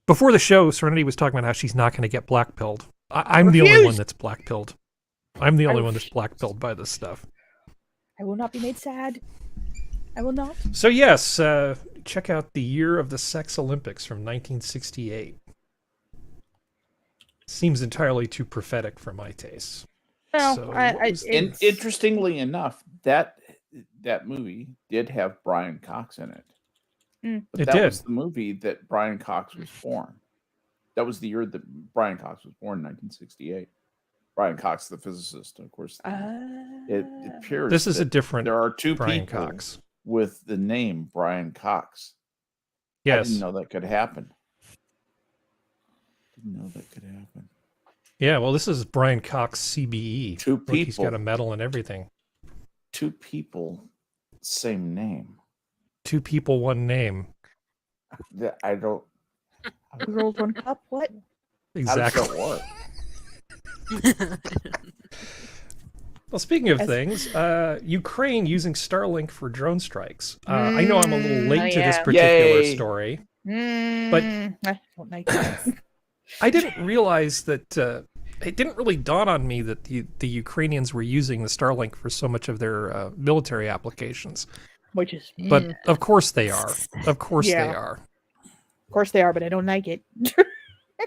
Before the show, Serenity was talking about how she's not going to get blackpilled. I'm the only one that's black-pilled. I'm the only one that's black-pilled by this stuff. I will not be made sad. I will not. So yes, check out The Year of the Sex Olympics from 1968. Seems entirely too prophetic for my tastes. Well, so, interestingly enough, that movie did have Brian Cox in it. But that was the movie that Brian Cox was born. That was the year that Brian Cox was born, in 1968. Brian Cox, the physicist, of course. It appears this is a different. There are two Brian people Cox with the name Brian Cox. Yes, I didn't know that could happen. Yeah, well, this is Brian Cox CBE. Two people. Look, he's got a medal and everything. Two people, same name. Two people, one name. I don't. Two girls, one cup. What? Exactly. How does that work? Well, speaking of things, Ukraine using Starlink for drone strikes. I know I'm a little late to this particular Yay. story, but I don't like that. I didn't realize that it didn't really dawn on me that the Ukrainians were using the Starlink for so much of their military applications. Which is, But of course they are. Of course Yeah. they are. Of course they are, but I don't like it.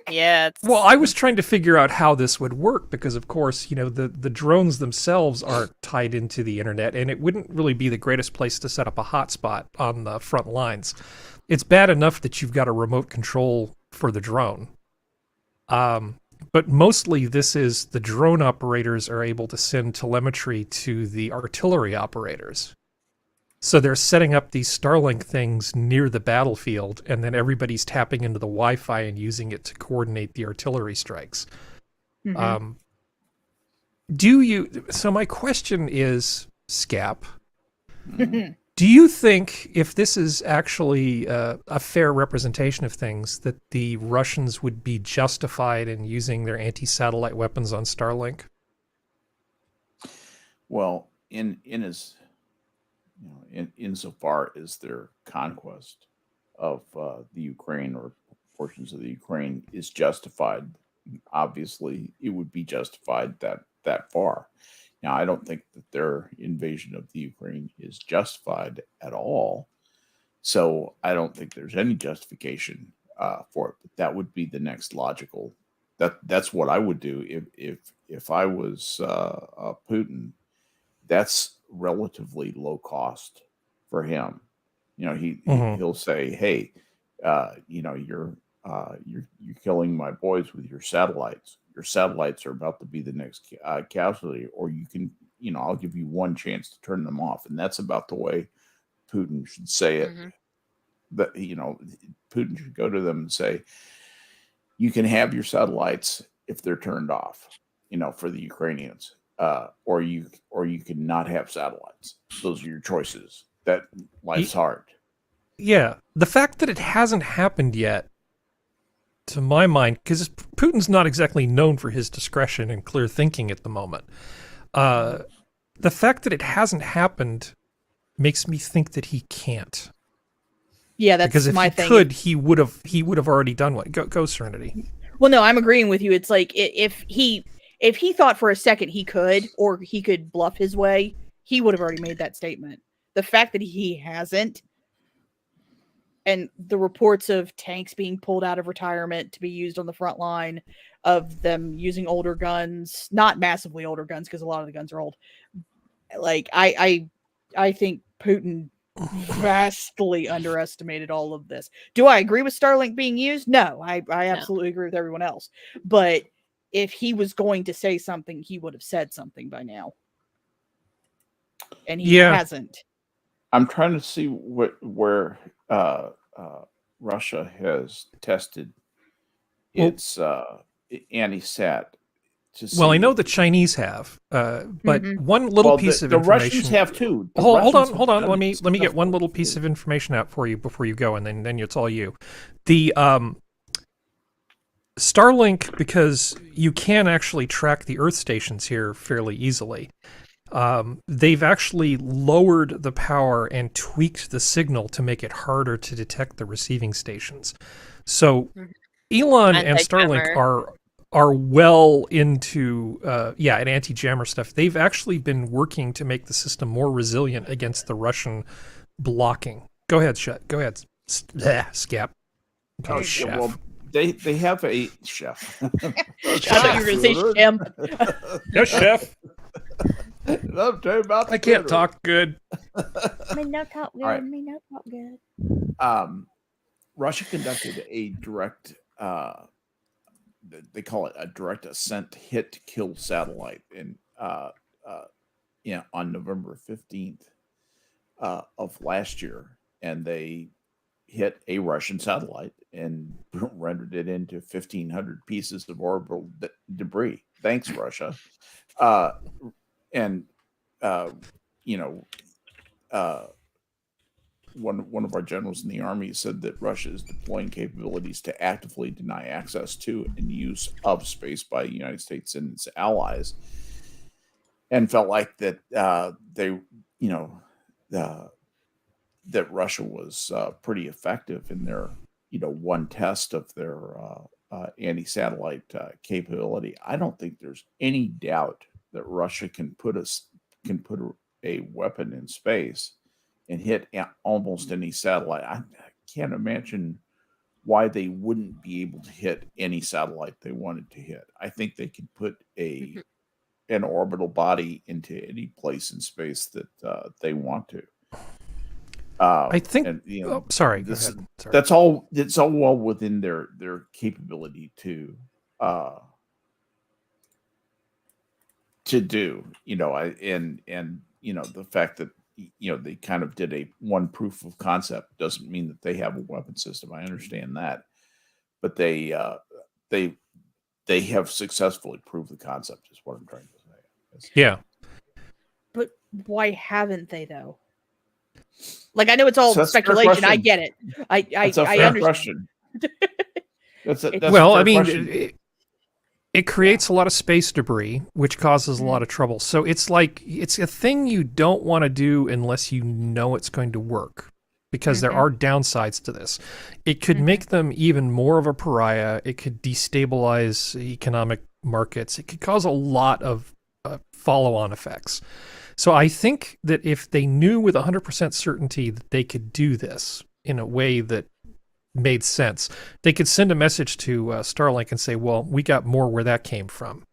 Yeah. Well, I was trying to figure out how this would work because, of course, you know, the drones themselves aren't tied into the internet, and it wouldn't really be the greatest place to set up a hotspot on the front lines. It's bad enough that you've got a remote control for the drone. But mostly this is the drone operators are able to send telemetry to the artillery operators. So they're setting up these Starlink things near the battlefield, and then everybody's tapping into the Wi-Fi and using it to coordinate the artillery strikes. Mhm. So my question is, Skep, do you think if this is actually a fair representation of things, that the Russians would be justified in using their anti-satellite weapons on Starlink? Well, insofar as their conquest of the Ukraine or portions of the Ukraine is justified, obviously it would be justified that far. Now, I don't think that their invasion of the Ukraine is justified at all. So I don't think there's any justification for it. But that would be the next logical. That's what I would do if I was Putin. That's relatively low cost for him. You know, he'll say, "Hey, you know, you're killing my boys with your satellites. Your satellites are about to be the next casualty, or you can, you know, I'll give you one chance to turn them off." And that's about the way Putin should say it. That, you know, Putin should go to them and say, "You can have your satellites if they're turned off, you know, for the Ukrainians, or you can not have satellites. Those are your choices. That life's hard." Yeah, the fact that it hasn't happened yet, to my mind, because Putin's not exactly known for his discretion and clear thinking at the moment. The fact that it hasn't happened makes me think that he can't. Yeah, that's because if my he thing. could, he would have already done one. Go, Serenity. Well, no, I'm agreeing with you. It's like if he thought for a second he could, or he could bluff his way, he would have already made that statement. The fact that he hasn't, and the reports of tanks being pulled out of retirement to be used on the front line, of them using older guns, not massively older guns, because a lot of the guns are old. Like I think Putin vastly underestimated all of this. Do I agree with Starlink being used? No, I absolutely agree with everyone else. But if he was going to say something, he would have said something by now. And he hasn't. I'm trying to see where Russia has tested its anti-sat. Well, I know the Chinese have, but one little piece of the information. Russians have too. Hold on. Let me get one little piece of information out for you before you go, and then it's all you. The Starlink, because you can actually track the Earth stations here fairly easily. They've actually lowered the power and tweaked the signal to make it harder to detect the receiving stations. So Elon and Starlink are well into an anti-jammer stuff. They've actually been working to make the system more resilient against the Russian blocking. Go ahead, Go ahead, Skep. Oh, chef. Well, they have a chef. I thought you were going to say chimp. Yes, chef. I can't talk good. May not talk good. Right. May not talk good. Russia conducted a direct, they call it a direct ascent hit to kill satellite on November 15th of last year, and they hit a Russian satellite and rendered it into 1,500 pieces of orbital debris. Thanks, Russia. One of our generals in the army said that Russia is deploying capabilities to actively deny access to and use of space by the United States and its allies. and felt like that they, you know, that Russia was pretty effective in their, you know, one test of their anti-satellite capability. I don't think there's any doubt that Russia can put a weapon in space and hit almost any satellite. I can't imagine why they wouldn't be able to hit any satellite they wanted to hit. I think they could put an orbital body into any place in space that they want to. I think. And, you know, sorry, sorry. That's all. It's all well within their capability to do. You know, and you know, the fact that, you know, they kind of did one proof of concept doesn't mean that they have a weapon system. I understand that, but they have successfully proved the concept. Is what I'm trying to say. Yeah. But why haven't they though? Like, I know it's all So that's a fair speculation. I question. get it. I That's a I fair understand. question. That's a Well, fair I mean, question. it creates a lot of space debris, which causes a lot of trouble. So it's like, it's a thing you don't want to do unless you know it's going to work, because there are downsides to this. It could make them even more of a pariah. It could destabilize economic markets. It could cause a lot of follow-on effects. So I think that if they knew with 100% certainty that they could do this in a way that made sense, they could send a message to Starlink and say, well, we got more where that came from.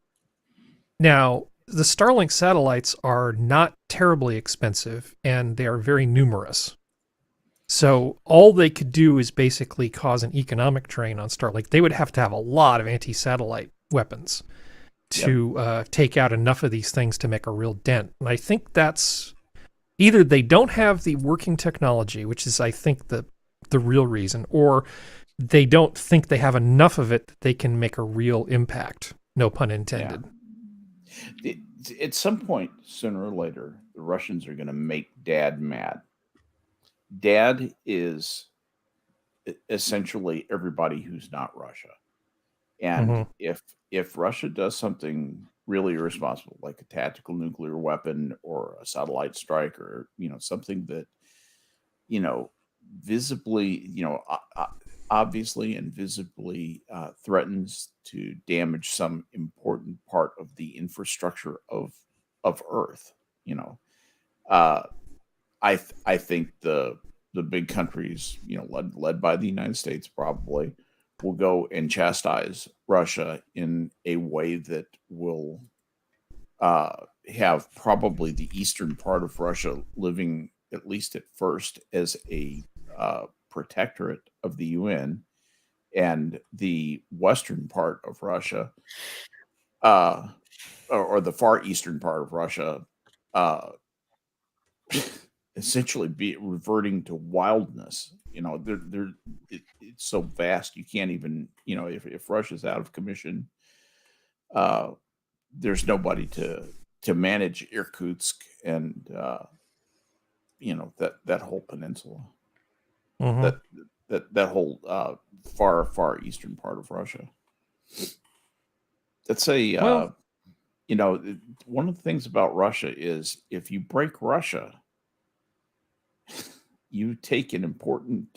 Now, the Starlink satellites are not terribly expensive, and they are very numerous. So all they could do is basically cause an economic drain on Starlink. They would have to have a lot of anti-satellite weapons to take out enough of these things to make a real dent. And I think that's either they don't have the working technology, which is, I think, the real reason, or they don't think they have enough of it that they can make a real impact. No pun intended. Yeah. At some point, sooner or later, the Russians are going to make Dad mad. Dad is essentially everybody who's not Russia. And if Russia does something really irresponsible, like a tactical nuclear weapon or a satellite strike, or, you know, something that, you know, visibly, you know, obviously and visibly threatens to damage some important part of the infrastructure of Earth, you know, I think the big countries, you know, led by the United States, probably will go and chastise Russia in a way that will have probably the eastern part of Russia living, at least at first, as a protectorate of the UN, and the western part of Russia, or the far eastern part of Russia, essentially be reverting to wildness. You know, it's so vast you can't even, you know, if Russia's out of commission, there's nobody to manage Irkutsk and you know, that whole peninsula, that whole far eastern part of Russia. That's a you know, one of the things about Russia is if you break Russia, you take an important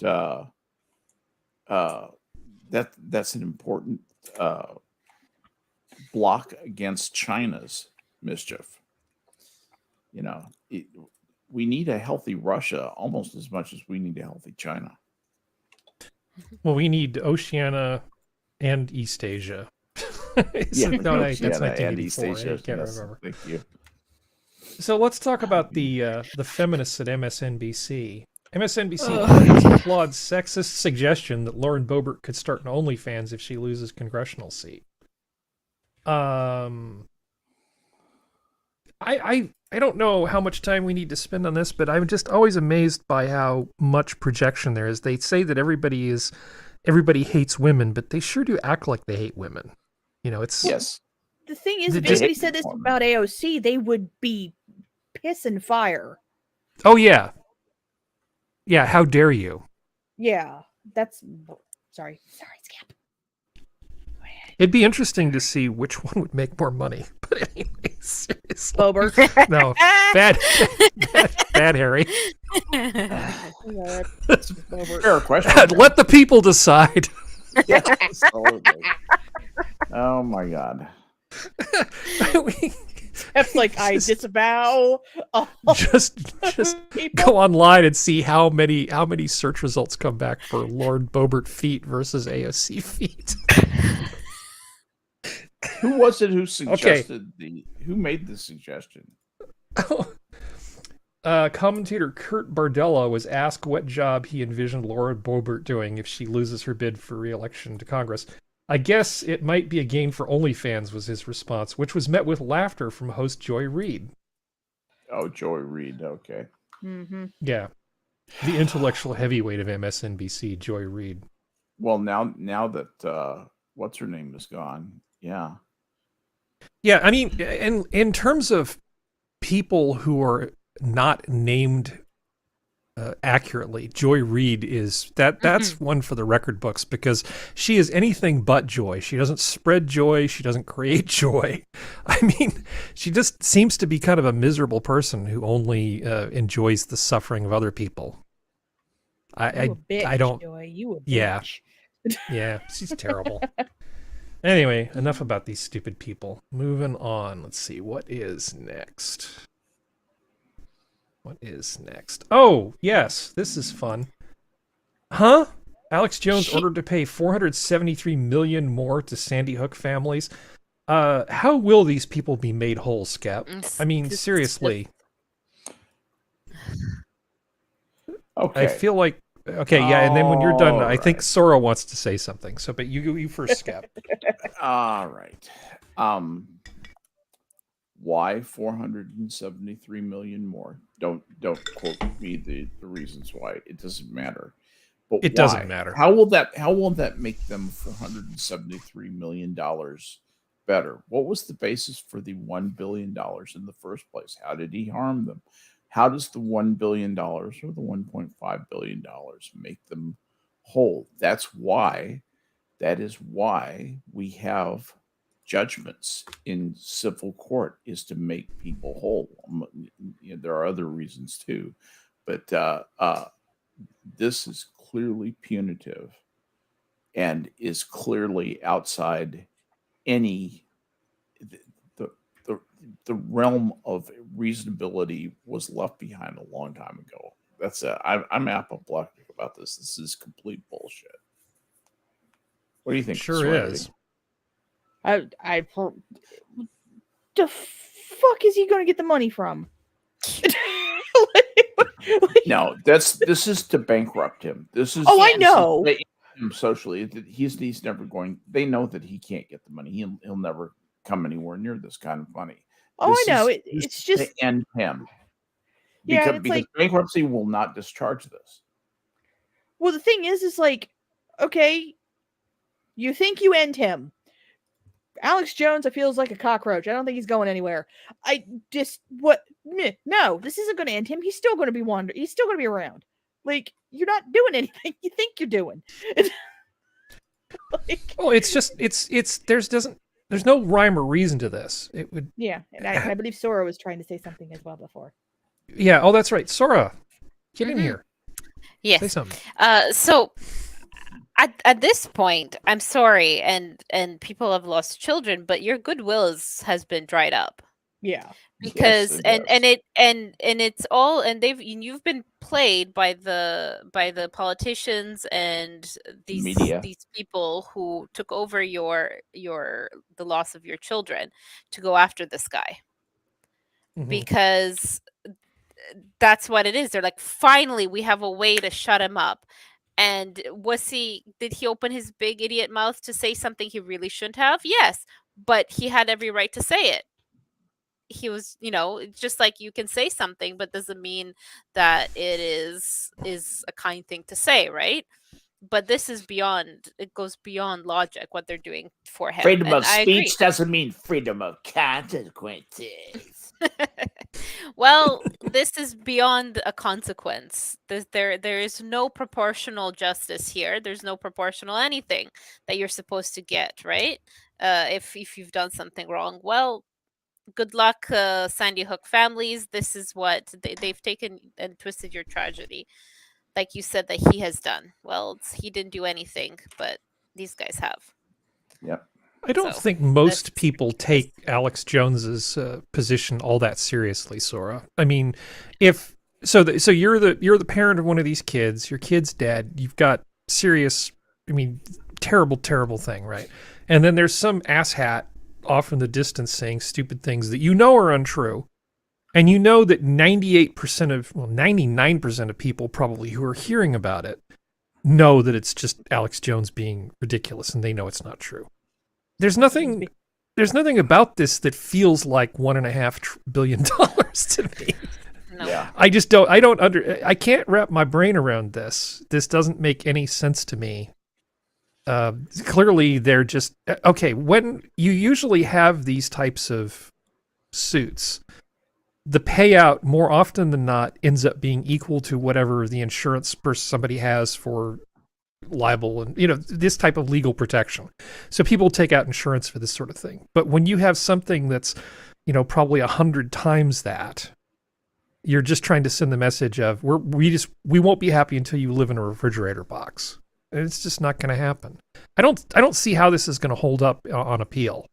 that's an important block against China's mischief. You know, we need a healthy Russia almost as much as we need a healthy China. Well, we need Oceania and East Asia. That's Oceania 1984. and East Asia. I can't Yes, remember. thank you. So let's talk about the feminists at MSNBC. MSNBC applauds sexist suggestion that Lauren Boebert could start an OnlyFans if she loses congressional seat. I don't know how much time we need to spend on this, but I'm just always amazed by how much projection there is. They say that everybody hates women, but they sure do act like they hate women. You know, it's Yes. The thing is, if Just- anybody said this about AOC, they would be piss and fire. Oh yeah. Yeah, how dare you? Yeah, that's sorry, Skep. Go ahead. It'd be interesting to see which one would make more money. But anyway, seriously. Bobert. No, bad Harry. That's Bobert. Fair question. Let the people decide. Yeah, absolutely. Oh my God. That's like, I disavow. Just go online and see how many search results come back for Lord Bobert feet versus AOC feet. Who was it who suggested who made the suggestion? Commentator Kurt Bardella was asked what job he envisioned Laura Boebert doing if she loses her bid for re-election to Congress. I guess it might be a game for OnlyFans, was his response, which was met with laughter from host Joy Reid. Oh, Joy Reid. Okay. Mm-hmm. Yeah. The intellectual heavyweight of MSNBC, Joy Reid. Well, now that what's her name is gone. Yeah. Yeah, I mean, in terms of people who are not named accurately, Joy Reid is that's one for the record books, because she is anything but joy. She doesn't spread joy. She doesn't create joy. I mean, she just seems to be kind of a miserable person who only enjoys the suffering of other people. I don't. Joy. You a bitch. Yeah. Yeah, she's terrible. Anyway, enough about these stupid people. Moving on. Let's see. What is next? Oh, yes. This is fun. Huh? Alex Jones ordered to pay $473 million more to Sandy Hook families. How will these people be made whole, Skep? I mean, seriously. Okay. I feel like... Okay, yeah, and then when you're done, I think right. Sora wants to say something. So, but you first, Skep. All right. Why 473 million more? Don't quote me the reasons why. It doesn't matter. But It doesn't matter. How will that make them $473 million better? What was the basis for the $1 billion in the first place? How did he harm them? How does the $1 billion or the $1.5 billion make them whole? That is why we have judgments in civil court, is to make people whole. There are other reasons too, but this is clearly punitive and is clearly outside any the realm of reasonability was left behind a long time ago. That's I'm apoplectic about this. This is complete bullshit. What do you think? Sure Serenity? is. I the fuck is he going to get the money from? No, this is to bankrupt him. This is. Oh, I know. Him socially, he's never going. They know that he can't get the money. He'll never come anywhere near this kind of money. Oh, This I know. is It's just to end him. Yeah, Because it's like, bankruptcy will not discharge this. well, the thing is like, okay, you think you end him. Alex Jones, I feel, is like a cockroach. I don't think he's going anywhere. No, this isn't going to end him. He's still going to be He's still going to be around. Like, you're not doing anything you think you're doing. Oh, it's just there's no rhyme or reason to this. It would. Yeah, and I believe Sora was trying to say something as well before. Yeah. Oh, that's right. Sora, get in here. Yes. Say something. So at this point, I'm sorry, and people have lost children, but your goodwill has been dried up. Yeah. Because it's all, and you've been played by the politicians and these Media. these people who took over the loss of your children to go after this guy. Mhm. Because that's what it is. They're like, finally we have a way to shut him up. And did he open his big idiot mouth to say something he really shouldn't have? Yes, but he had every right to say it. He was, it's just like, you can say something, but doesn't mean that it is a kind thing to say, right? But this is it goes beyond logic, what they're doing for him. Freedom of I speech agree. doesn't mean freedom of consequences. Well, this is beyond a consequence. There is no proportional justice here. There's no proportional anything that you're supposed to get, right? if you've done something wrong. Well, good luck, Sandy Hook families. This is what they've taken and twisted your tragedy, like you said that he has done. Well, he didn't do anything, but these guys have. Yep. I don't So, think most that's people ridiculous. take Alex Jones's position all that seriously, Sora. I mean, if so, so you're the parent of one of these kids. Your kid's dead. You've got serious, I mean, terrible thing, right? And then there's some asshat off in the distance saying stupid things that you know are untrue, and you know that 99% of people probably who are hearing about it know that it's just Alex Jones being ridiculous, and they know it's not true. There's nothing about this that feels like $1.5 billion to me. No. Yeah. I can't wrap my brain around this. This doesn't make any sense to me. Clearly they're just, okay, when you usually have these types of suits, the payout more often than not ends up being equal to whatever the insurance somebody has for libel and this type of legal protection. So people take out insurance for this sort of thing. But when you have something that's probably 100 times that, you're just trying to send the message of we won't be happy until you live in a refrigerator box, and it's just not going to happen. I don't see how this is going to hold up on appeal.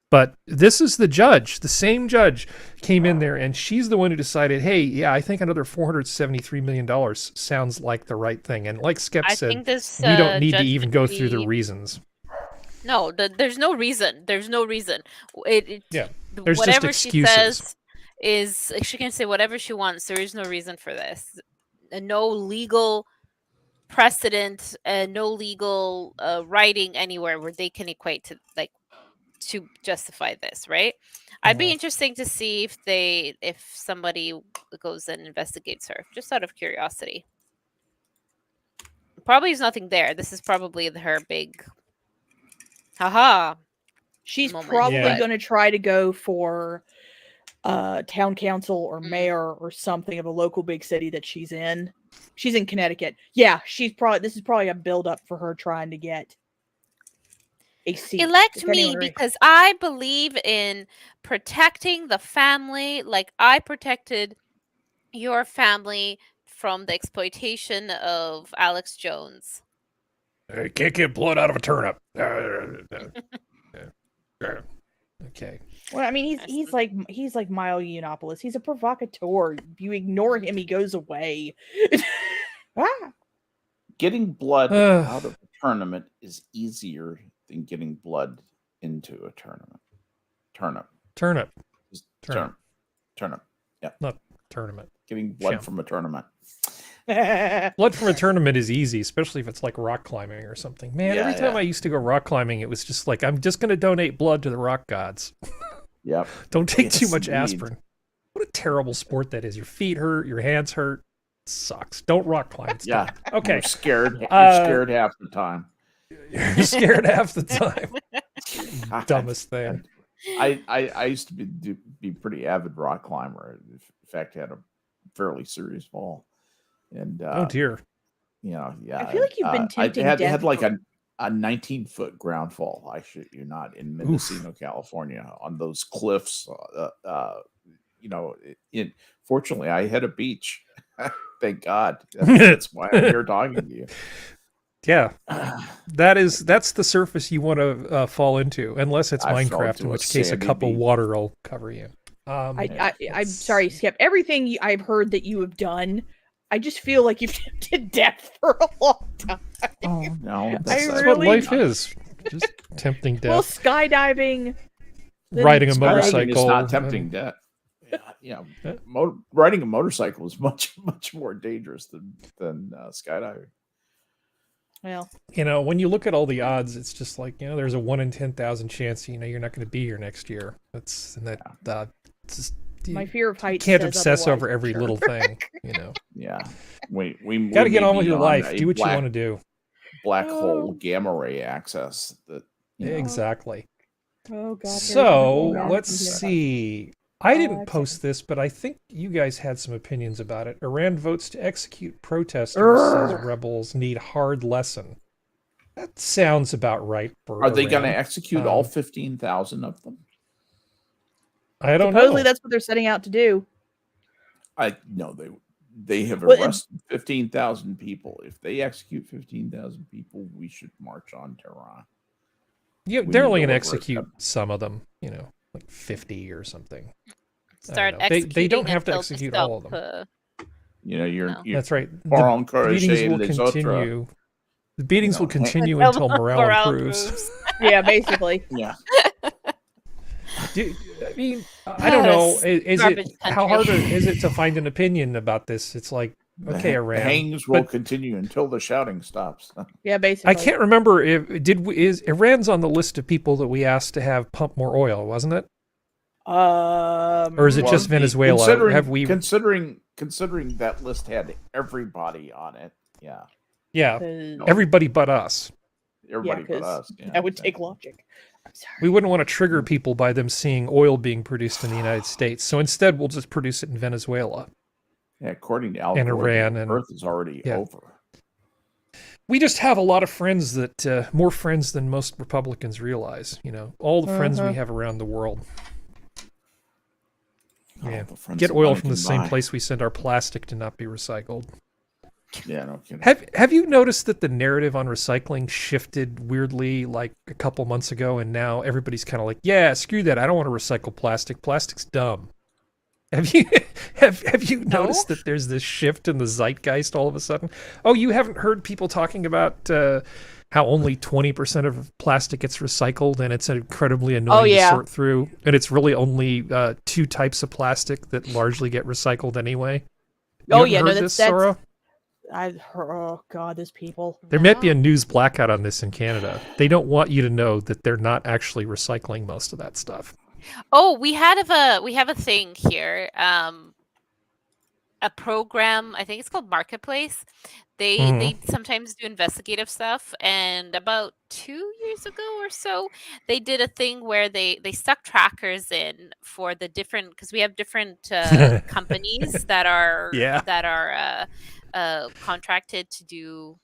But this is the judge. The same judge came in there, and she's the one who decided, hey, yeah, I think another $473 million sounds like the right thing. And like Skep said, think this, we don't need to judge even should go through the be- reasons. No, there's no reason. There's no reason. Yeah, there's just whatever she excuses. says is she can say whatever she wants. There is no reason for this. And no legal precedent and no legal writing anywhere where they can equate to to justify this, right? I'd be interesting to see if somebody goes and investigates her, just out of curiosity. Probably is nothing there. This is probably her big haha. She's moment, probably Yeah. going to try to go for town council or mayor or something of a local big city that she's in. She's in Connecticut. Yeah, this is probably a build up for her trying to get a seat. Elect depending me on her- because I believe in protecting the family like I protected your family from the exploitation of Alex Jones. You can't get blood out of a turnip. Okay. Well, I mean, he's like Milo Yiannopoulos. He's a provocateur. You ignore him, he goes away. Ah. Getting blood out of a tournament is easier than getting blood into a tournament. Turnip. Just Turnip. Turnip. Yeah. Not tournament. Getting blood Champ. from a tournament. Blood from a tournament is easy, especially if it's like rock climbing or something. Man, Yeah, every time yeah. I used to go rock climbing, it was just like, I'm just going to donate blood to the rock gods. Yep. Don't take too Yes, much indeed. aspirin. What a terrible sport that is. Your feet hurt, your hands hurt. It sucks. Don't rock climb. It's Yeah. dumb. Okay. You're scared. You're Uh, scared half the time. You're scared half the time. Dumbest thing. I used to be pretty avid rock climber. In fact, I had a fairly serious fall. And Oh dear. yeah. I feel like you've been tempting I death had like for- a 19-foot ground fall. I shit you not, in Mendocino, California, on those cliffs. Fortunately, I hit a beach. Thank God. That's why I'm here talking to you. Yeah. That's the surface you want to fall into, unless it's I fell Minecraft, into in a which case a sandy cup of beach. water will cover you. I'm sorry, Skep. Everything I've heard that you have done, I just feel like you've tempted death for a long time. Oh no, That's what really- life is. Just tempting Well, death. skydiving, then Riding a skydiving motorcycle. is not tempting death. Yeah, riding a motorcycle is much more dangerous than skydiving. Well, When you look at all the odds, it's just like, there's a 1 in 10,000 chance, you're not going to be here next year. It's just, my fear of you heights. can't says obsess otherwise, over every sure. little thing. Yeah, we Got to may get on with be your life. a Do what you want to do. Black hole gamma ray access. That Exactly. Oh God. So there's a let's whole see. I didn't that's post this, but I think you guys had some opinions about it. Iran votes to execute protesters, says rebels need hard lesson. That sounds about right. For Are they going to Iran. execute all 15,000 of them? I don't Supposedly know. that's what they're setting out to do. I no, they have Well, arrested 15,000 people. If they execute 15,000 people, we should march on Tehran. Yeah, We they're need only to going to liberate execute them. some of them. Like 50 or something. Start know. They don't have to until execute stop, all of them. You're No. That's right. Parents The beatings encouragés will les autres. continue. The beatings will No, continue Until until morale morale improves. Yeah, basically. Yeah. I mean, I don't know. Is Garbage it how country. hard is it to find an opinion about this? It's like, okay, The Iran. hangings will but continue until the shouting stops. Yeah, basically. I can't remember if is Iran's on the list of people that we asked to have pump more oil, wasn't it? Or is it just Venezuela? Considering that list had everybody on it? Yeah, Yeah, 'Cause everybody but us. everybody but 'cause us. Yeah, that would exactly. take logic. I'm sorry. We wouldn't want to trigger people by them seeing oil being produced in the United States. So instead, we'll just produce it in Venezuela. Yeah, according to Al And Gore, Iran the and- Earth is already yeah. over. We just have a lot of friends that more friends than most Republicans realize. All the friends we have around the world. Oh, Yeah, the friends get that oil money from the can same buy. place we send our plastic to not be recycled. Yeah, no kidding. Have you noticed that the narrative on recycling shifted weirdly like a couple months ago, and now everybody's kind of like, yeah, screw that. I don't want to recycle plastic. Plastic's dumb. Have you have you noticed that there's this shift in the zeitgeist all of a sudden? Oh, you haven't heard people talking about how only 20% of plastic gets recycled, and it's incredibly annoying to sort through, and it's really only 2 types of plastic that largely get recycled anyway. You haven't heard this, Sora? I've heard. Oh God, those people. There might be a news blackout on this in Canada. They don't want you to know that they're not actually recycling most of that stuff. Oh, we have a thing here. A program, I think it's called Marketplace. They sometimes do investigative stuff, and about 2 years ago or so, they did a thing where they stuck trackers in for the different, because we have different companies that are contracted to do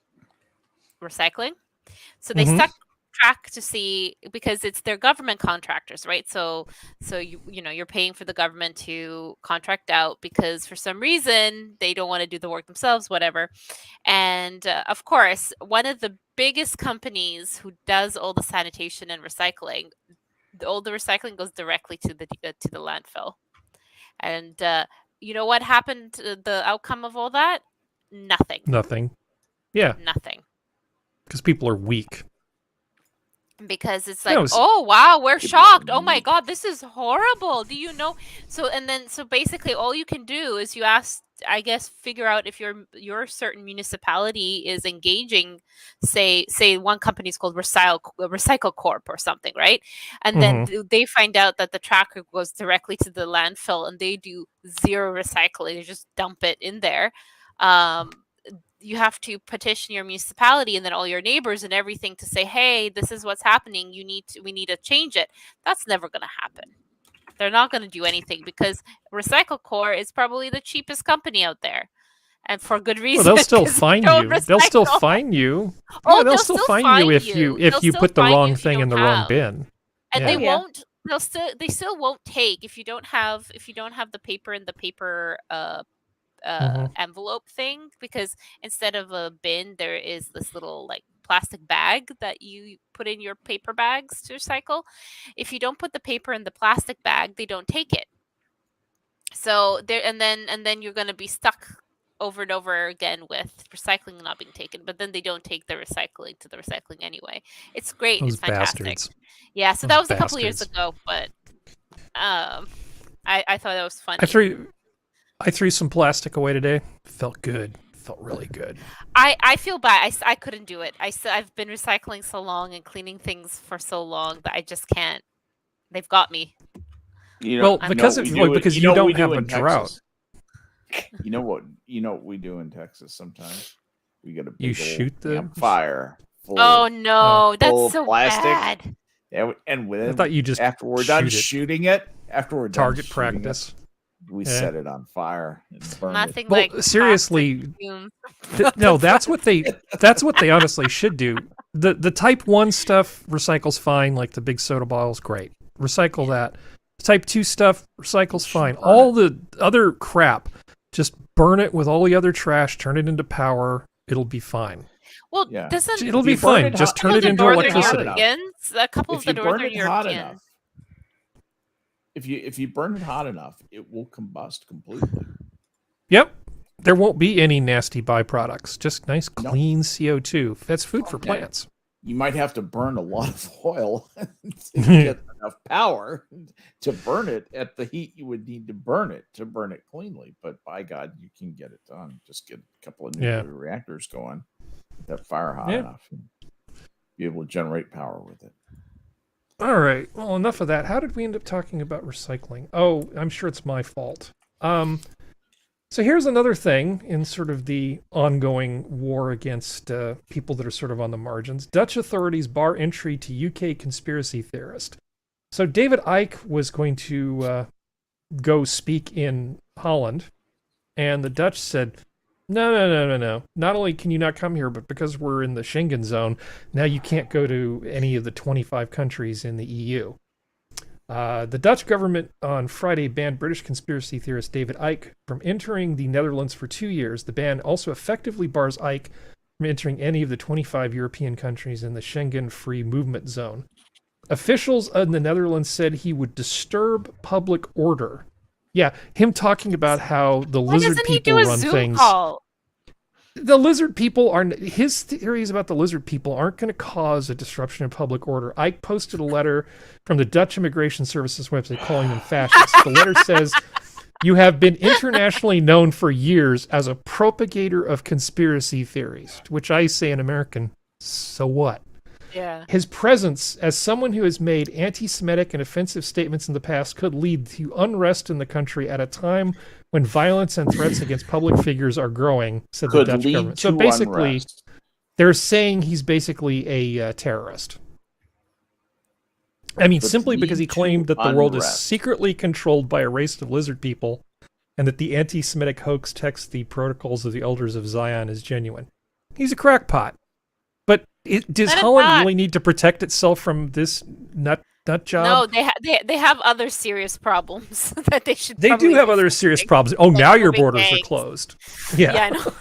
recycling. So they stuck track to see, because they're government contractors, right? So you're paying for the government to contract out because for some reason they don't want to do the work themselves, whatever. And of course, one of the biggest companies who does all the sanitation and recycling, all the recycling goes directly to the landfill. And you know what happened? The outcome of all that? Nothing. Yeah, Nothing. because people are weak. Because it's like, No, oh wow, we're shocked. Oh my god, this is horrible. Do you know? So basically all you can do is you figure out if your certain municipality is engaging, say one company is called Recycle Corp or something, right? And then they find out that the tracker goes directly to the landfill and they do zero recycling. They just dump it in there. You have to petition your municipality and then all your neighbors and everything to say, hey, this is what's happening. We need to change it. That's never going to happen. They're not going to do anything because Recycle Corp is probably the cheapest company out there. And for good reason. Well, they'll still fine you. They'll still fine you. Oh, yeah, they'll still fine you if you put the wrong thing in the wrong bin. And they won't. They still won't take if you don't have the paper in the paper envelope thing, because instead of a bin there is this little like plastic bag that you put in your paper bags to recycle. If you don't put the paper in the plastic bag, they don't take it. So there, and then you're going to be stuck over and over again with recycling not being taken, but then they don't take the recycling to the recycling anyway. It's great. Those it's fantastic. bastards. Yeah, so Those that was a couple years ago, but I thought that was funny. I threw some plastic away today. Felt good. Felt really good. I feel bad. I couldn't do it. I've been recycling so long and cleaning things for so long that I just can't. They've got me. Because you don't have a drought. You know what we do in Texas sometimes? We get a big shoot the campfire. Oh no, that's so plastic. bad. And when I thought you just after we're done shooting it, target practice. We set it on fire and burn Nothing it. like seriously. No, that's what they honestly should do. The type 1 stuff recycles fine, like the big soda bottles, great. Recycle that. Type 2 stuff recycles fine. All the other crap, just burn it with all the other trash, turn it into power, it'll be fine. Well, Yeah. It'll be fine. Just turn it into electricity. A couple of the Northern Europeans. If you burn it hot enough, it will combust completely. Yep. There won't be any nasty byproducts. Just nice, clean CO2. That's food for plants. You might have to burn a lot of oil to get enough power to burn it at the heat you would need to burn it cleanly. But by God, you can get it done. Just get a couple of nuclear reactors going, get that fire hot enough, and be able to generate power with it. All right. Well, enough of that. How did we end up talking about recycling? Oh, I'm sure it's my fault. So here's another thing in sort of the ongoing war against people that are sort of on the margins. Dutch authorities bar entry to UK conspiracy theorist. So David Icke was going to go speak in Holland, and the Dutch said, no. Not only can you not come here, but because we're in the Schengen zone, now you can't go to any of the 25 countries in the EU. The Dutch government on Friday banned British conspiracy theorist David Icke from entering the Netherlands for 2 years. The ban also effectively bars Icke from entering any of the 25 European countries in the Schengen free movement zone. Officials in the Netherlands said he would disturb public order. Yeah, him talking about how the lizard people run things. The lizard people are, his theories about the lizard people aren't going to cause a disruption in public order. I posted a letter from the Dutch Immigration Services website calling them fascists. The letter says, you have been internationally known for years as a propagator of conspiracy theories, to which I say in American, so what? Yeah. His presence as someone who has made anti-Semitic and offensive statements in the past could lead to unrest in the country at a time when violence and threats against public figures are growing, said the Dutch government. So basically, they're saying he's basically a terrorist. I mean, simply because he claimed that the world is secretly controlled by a race of lizard people and that the anti-Semitic hoax text the protocols of the elders of Zion is genuine. He's a crackpot. But does Holland really need to protect itself from this nut job? No, they have other serious problems that they should. They do have other serious problems. Oh, now your borders are closed. Yeah, I know.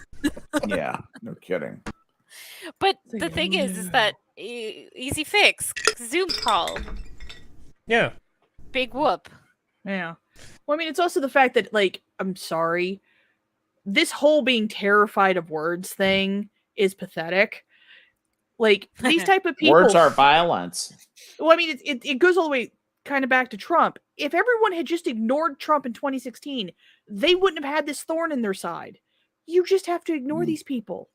Yeah, no kidding. But the thing is that easy fix, Zoom call. Yeah. Big whoop. Yeah. Well, I mean, it's also the fact that, like, I'm sorry, this whole being terrified of words thing is pathetic. Like, these type of people... Words are violence. Well, I mean, it goes all the way kind of back to Trump. If everyone had just ignored Trump in 2016, they wouldn't have had this thorn in their side. You just have to ignore these people.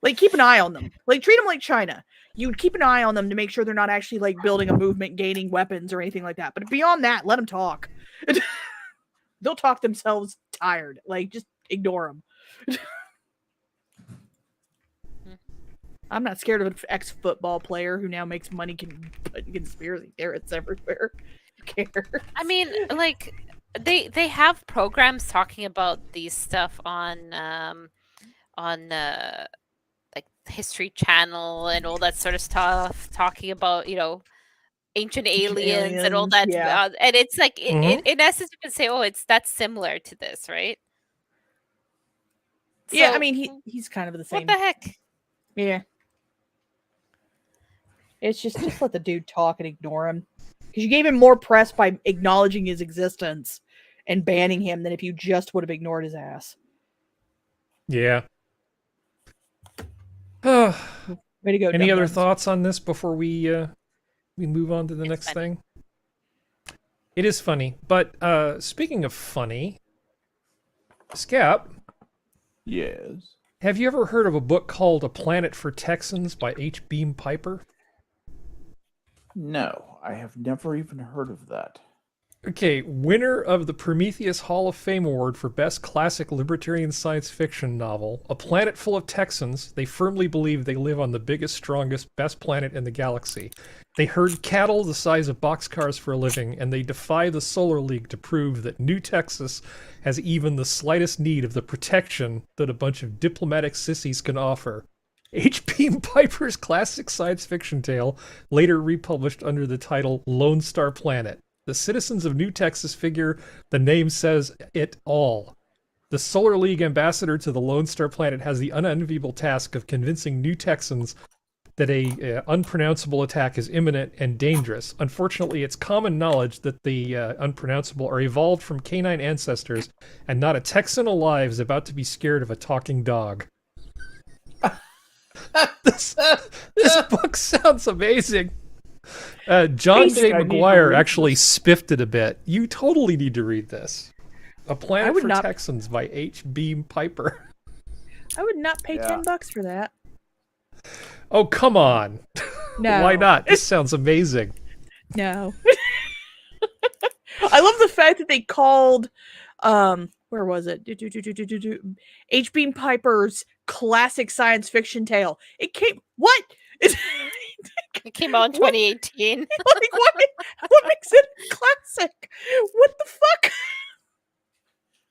Like, keep an eye on them. Like, treat them like China. You keep an eye on them to make sure they're not actually, like, building a movement, gaining weapons, or anything like that. But beyond that, let them talk. They'll talk themselves tired. Like, just ignore them. I'm not scared of an ex-football player who now makes money putting conspiracy theorists everywhere. Who cares? I mean, like, they have programs talking about these stuff on like History Channel and all that sort of stuff, talking about, you know, ancient aliens and all that. Yeah. And it's like, in essence, you can say, oh, that's similar to this, right? Yeah, So, I mean, he's kind of the same. What the heck? Yeah. It's just let the dude talk and ignore him. Because you gave him more press by acknowledging his existence and banning him than if you just would have ignored his ass. Yeah. Way to go. Any other thoughts on this before we move on to the next thing? It is funny. But speaking of funny, Skep. Yes. Have you ever heard of a book called A Planet for Texans by H. Beam Piper? No, I have never even heard of that. Okay, winner of the Prometheus Hall of Fame Award for Best Classic Libertarian Science Fiction Novel, A Planet Full of Texans, they firmly believe they live on the biggest, strongest, best planet in the galaxy. They herd cattle the size of boxcars for a living, and they defy the Solar League to prove that New Texas has even the slightest need of the protection that a bunch of diplomatic sissies can offer. H.P. Piper's classic science fiction tale, later republished under the title Lone Star Planet. The citizens of New Texas figure the name says it all. The Solar League ambassador to the Lone Star Planet has the unenviable task of convincing New Texans that a unpronounceable attack is imminent and dangerous. Unfortunately, it's common knowledge that the unpronounceable are evolved from canine ancestors, and not a Texan alive is about to be scared of a talking dog. this book sounds amazing. John J. McGuire actually spiffed it a bit. You totally need to read this. A Planet for Texans by H.B. Piper. I would not pay $10 for that. Oh, come on. No. Why not? This sounds amazing. No. I love the fact that they called, where was it? H.B. Piper's classic science fiction tale. It came, what? It came out in 2018. Like, what makes it classic? What the fuck?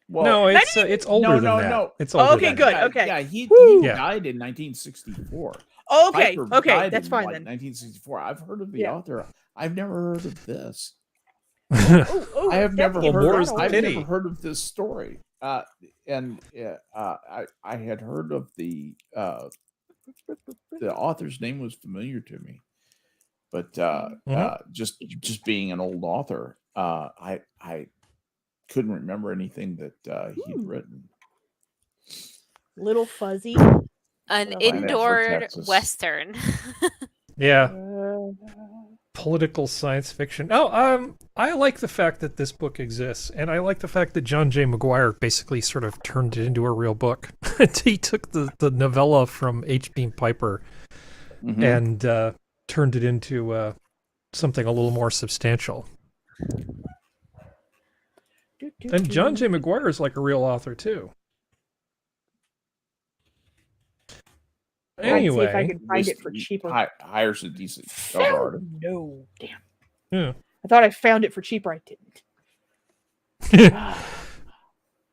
Well, no, it's older than that. No. It's older okay, than good. that. Okay. Yeah, he Yeah. died in 1964. Okay, Piper okay, died that's in, fine what, then. 1964. I've heard of the author. I've never heard of this. Oh, I have never Well, heard. more is the I've pity. never heard of this story. I had heard of the author's name was familiar to me, but just being an old author, I couldn't remember anything that he'd written. Little Fuzzy. An Planet indoor Texas. western. Yeah. Political science fiction. Oh, I like the fact that this book exists, and I like the fact that John J. McGuire basically sort of turned it into a real book. He took the novella from H.B. Piper and turned it into something a little more substantial. And John J. McGuire is like a real author, too. Anyway, see if I can find it for cheaper. Hires a decent cover artist. No, damn. Yeah. I thought I found it for cheaper. I didn't.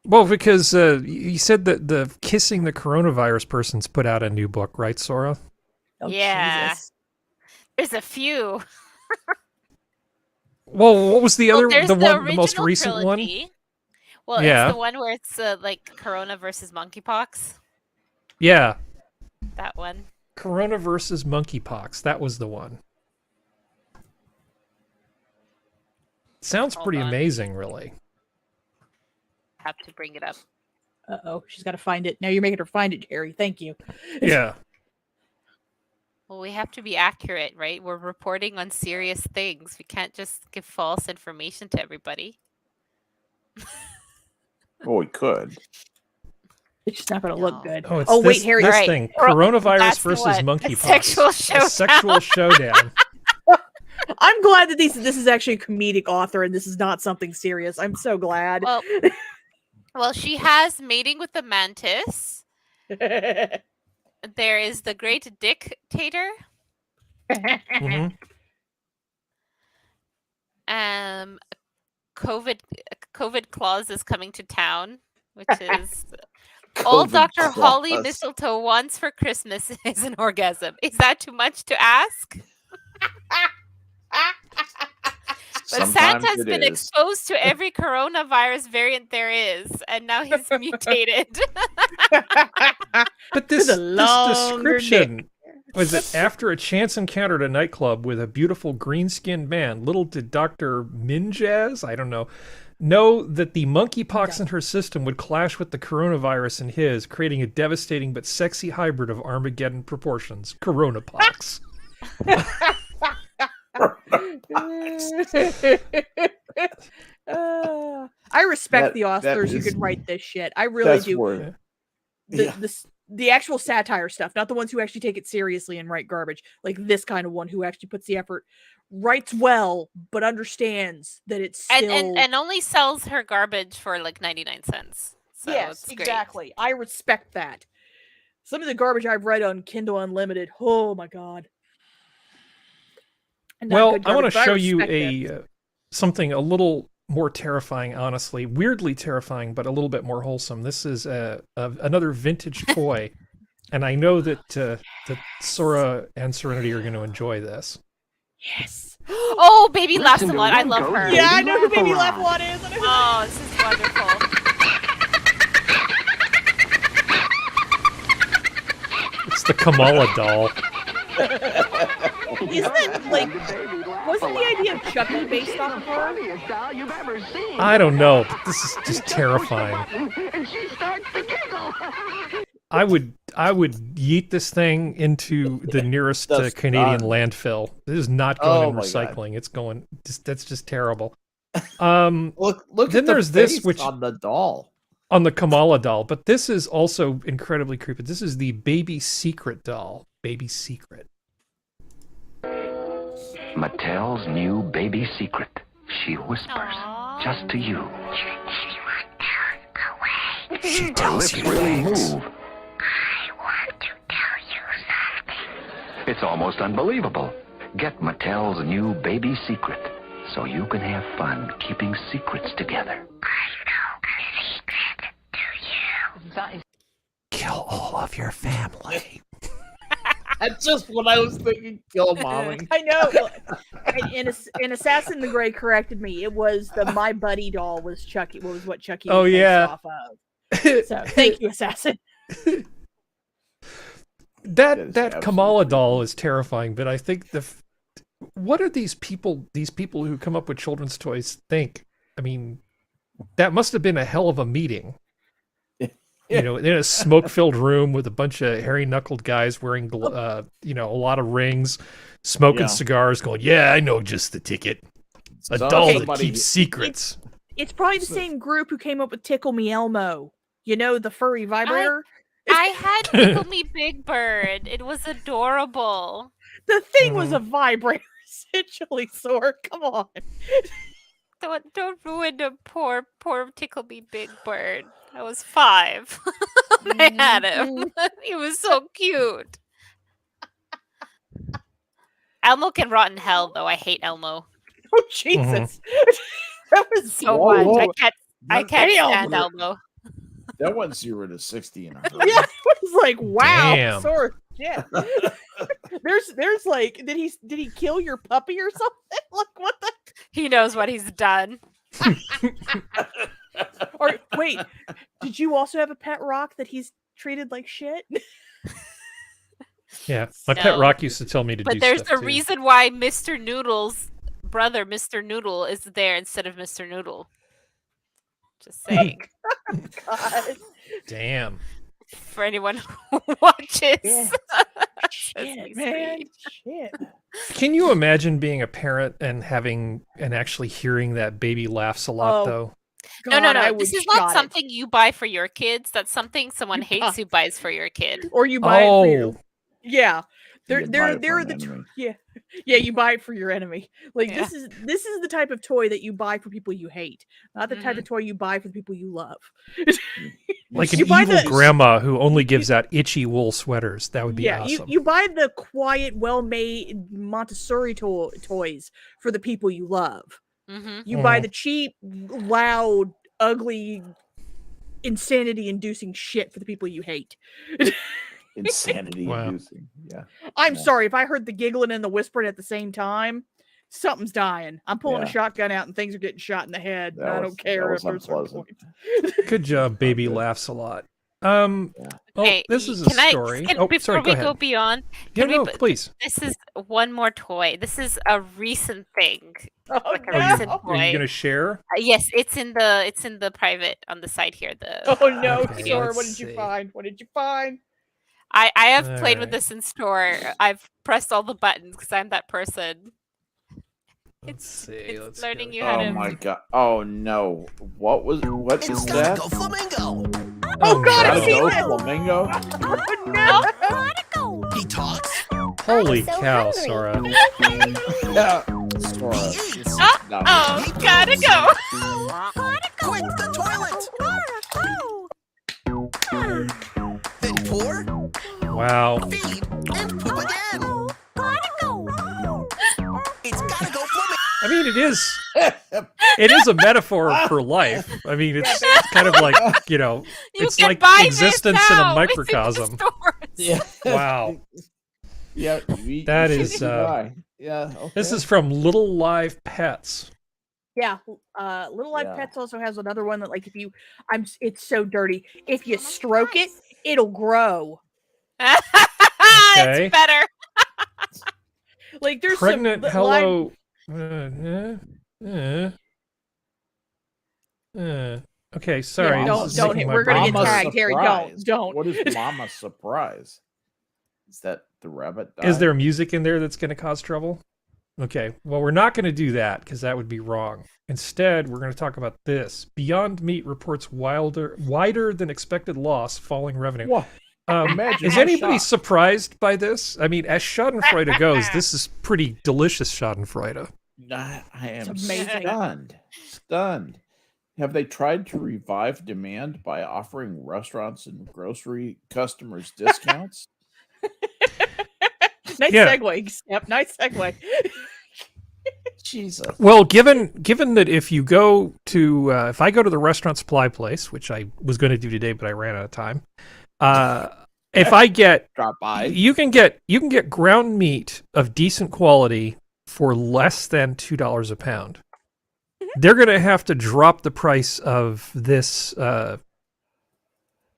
Well, because you said that the Kissing the Coronavirus person's put out a new book, right, Sora? Oh, Yeah. Jesus. There's a few. Well, what was the other, there's the most original recent trilogy. Well, Yeah. it's the one where it's like Corona versus monkeypox. one? Yeah. That one. Corona versus monkeypox. That was the one. Sounds Hold pretty on. amazing, really. Have to bring it up. Uh-oh, she's got to find it. Now you're making her find it, Jerry. Thank you. Yeah. Well, we have to be accurate, right? We're reporting on serious things. We can't just give false information to everybody. Oh, we could. It's just not going to look good. Oh, it's Oh, this, wait, Harry. this Right. thing. That's Coronavirus the versus one. monkeypox. A sexual showdown. A sexual showdown. I'm glad that this is actually a comedic author and this is not something serious. I'm so glad. Well, she has Mating with the Mantis. There is the Great Dictator. Mhm. COVID clause is coming to town, which is all COVID Dr. Holly clause. Mistletoe wants for Christmas is an orgasm. Is that too much to ask? But Sometimes Santa's it been is. exposed to every coronavirus variant there is, and now he's mutated. But this longer description was it after a chance encounter at a nightclub with a beautiful green-skinned man. Little did Dr. Minjaz, I don't know that the monkeypox in her system would clash with the coronavirus in his, creating a devastating but sexy hybrid of Armageddon proportions. Coronapox. I respect That- the authors who is- can write this shit. I really That's do. where, The actual satire stuff, not the ones who actually take it seriously and write garbage. Like this kind of one who actually puts the effort, writes well, but understands that it's still and only sells her garbage for like 99 cents. So yes, it's great. exactly. I respect that. Some of the garbage I've read on Kindle Unlimited, oh my god. And not Well, good I want to garbage, but show you respect it. something a little more terrifying, honestly. Weirdly terrifying, but a little bit more wholesome. This is another vintage toy And I know that Sora and Serenity are going to enjoy this. Yes. Oh, Baby laughs a lot. I love her. Yeah, I know who Baby Laugh a lot is. Oh, this is wonderful. It's the Kamala doll. Isn't it like, wasn't the idea of Chucky based off of her? I don't know, but this is just terrifying. I would yeet this thing into the nearest Canadian landfill. This is not going in recycling. It's going. That's just terrible. Look then at there's the this, face which on the doll. On the Kamala doll, but this is also incredibly creepy. This is the Baby Secret doll. Baby Secret. Mattel's new Baby Secret. She whispers just to you. She Her tells lips you really things. move. I want to tell you something. It's almost unbelievable. Get Mattel's new Baby Secret so you can have fun keeping secrets together. Kill all of your family. That's just what I was thinking. Kill mommy. I know. And Assassin the Grey corrected me. It was the My Buddy doll was Chucky. Was what Chucky was based off of. So thank you, Assassin. That Kamala doll is terrifying, but I think what are these people who come up with children's toys think? I mean, that must have been a hell of a meeting. You know, in a smoke-filled room with a bunch of hairy-knuckled guys wearing, a lot of rings, smoking cigars, going, "Yeah, I know just the ticket." A doll that keeps secrets. It's probably the same group who came up with Tickle Me Elmo. You know, the furry vibrator. I had Tickle Me Big Bird. It was adorable. The thing was a vibrator, essentially. Sora, come on. Don't ruin a poor Tickle Me Big Bird. I was 5. I had him. He was so cute. Elmo can rot in hell, though. I hate Elmo. Oh Jesus! That was so much. I can't stand Elmo. That went 0 to 60 in a hurry. Yeah, it was like, wow, Damn. Sora. Yeah. There's like, did he kill your puppy or something? Like, what the? He knows what he's done. Or wait, did you also have a pet rock that he's treated like shit? Yeah, my pet rock used to tell me to do But there's stuff a too. reason why Mr. Noodle's brother, Mr. Noodle, is there instead of Mr. Noodle. Just saying. God. Damn. For anyone who watches. Yeah. Shit, man. Shit. Can you imagine being a parent and actually hearing that baby laughs a lot, though? No. God, This is not something you buy for your kids. That's something someone hates who buys for your kid. Or you buy it for your, Oh, yeah. They're You buy it for an the enemy. yeah, you buy it for your enemy. Like this is the type of toy that you buy for people you hate, not the type of toy you buy for the people you love. like an You buy evil the- grandma who only gives out itchy wool sweaters. That would be awesome. you buy the quiet, well-made Montessori toys for the people you love. Mm-hmm. You buy the cheap, loud, ugly, insanity-inducing shit for the people you hate. Insanity Wow. inducing. Yeah. I'm sorry if I heard the giggling and the whispering at the same time. Something's dying. I'm pulling a shotgun out and things are getting shot in the head. And I don't care if there's certain unpleasant. points. Good job, baby laughs a lot. Well, Okay, this is a can story. before Sorry, go we go ahead. beyond, Yeah, can we no, put- please. this is one more toy. This is a recent thing. Oh, Like a no. recent Are toy. you going to share? Yes, it's in the private on the side here. Oh no, Okay, Sora, let's what did you see. find? What did you find? I have played with Alright. this in store. I've pressed all the buttons because I'm that person. Let's see. It's Let's learning go. you how Oh to. my god. Oh no. What's that? Flamingo. Oh God, Gotta I've seen go, it! Flamingo. Oh no! He talks. Holy so cow, hungry. Sora. Yeah. Sora. He eats. No. Oh, gotta go. Quick, the toilet. Then pour, Wow. feed, and poop again. It's gotta go flamingo. I mean, it is a metaphor for life. I mean, it's kind of like, You it's can like buy existence this in a now. It's in the microcosm. stores. Yeah. Wow. Yeah. That is, yeah. Okay. This is from Little Live Pets. Yeah, Little Live Pets also has another one that, like, if you, it's so dirty. If you stroke it, it'll grow. It's better. Like, there's Pregnant some hello. Okay, sorry. Yeah, don't. We're gonna get tagged, Harry. Don't. What is Mama Surprise? Is that the rabbit? Died? Is there music in there that's going to cause trouble? Okay, well, we're not going to do that because that would be wrong. Instead, we're going to talk about this. Beyond Meat reports wider than expected loss, falling revenue. What? Is anybody surprised by this? I mean, as Schadenfreude goes, this is pretty delicious Schadenfreude. I am stunned. Have they tried to revive demand by offering restaurants and grocery customers discounts? Nice segue, Skep. Nice segue. Jesus. Well, given that if you go to if I go to the restaurant supply place, which I was going to do today, but I ran out of time. If I get drop by, you can get ground meat of decent quality for less than $2 a pound. They're going to have to drop the price of this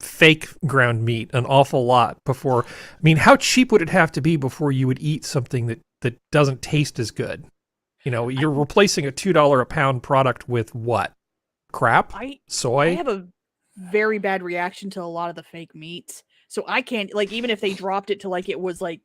fake ground meat an awful lot before. I mean, how cheap would it have to be before you would eat something that doesn't taste as good? You know, you're replacing a $2 a pound product with what? Crap? Soy? I have a very bad reaction to a lot of the fake meats. So I can't, like, even if they dropped it to, like, it was like,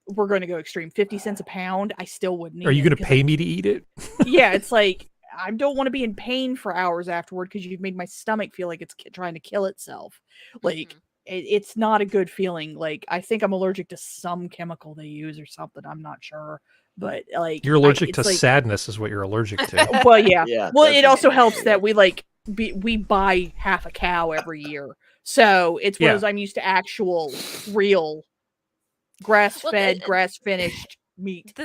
we're going to go extreme, 50 cents a pound, I still wouldn't eat it. Are you going to pay me to eat it? Yeah, it's like, I don't want to be in pain for hours afterward because you've made my stomach feel like it's trying to kill itself. Like, it's not a good feeling. Like, I think I'm allergic to some chemical they use or something. I'm not sure. But, like... You're allergic to sadness is what you're allergic to. Well, yeah. Well, it also helps that we, like, we buy half a cow every year. So, it's one of those I'm used to actual, real, grass-fed, grass-finished meat.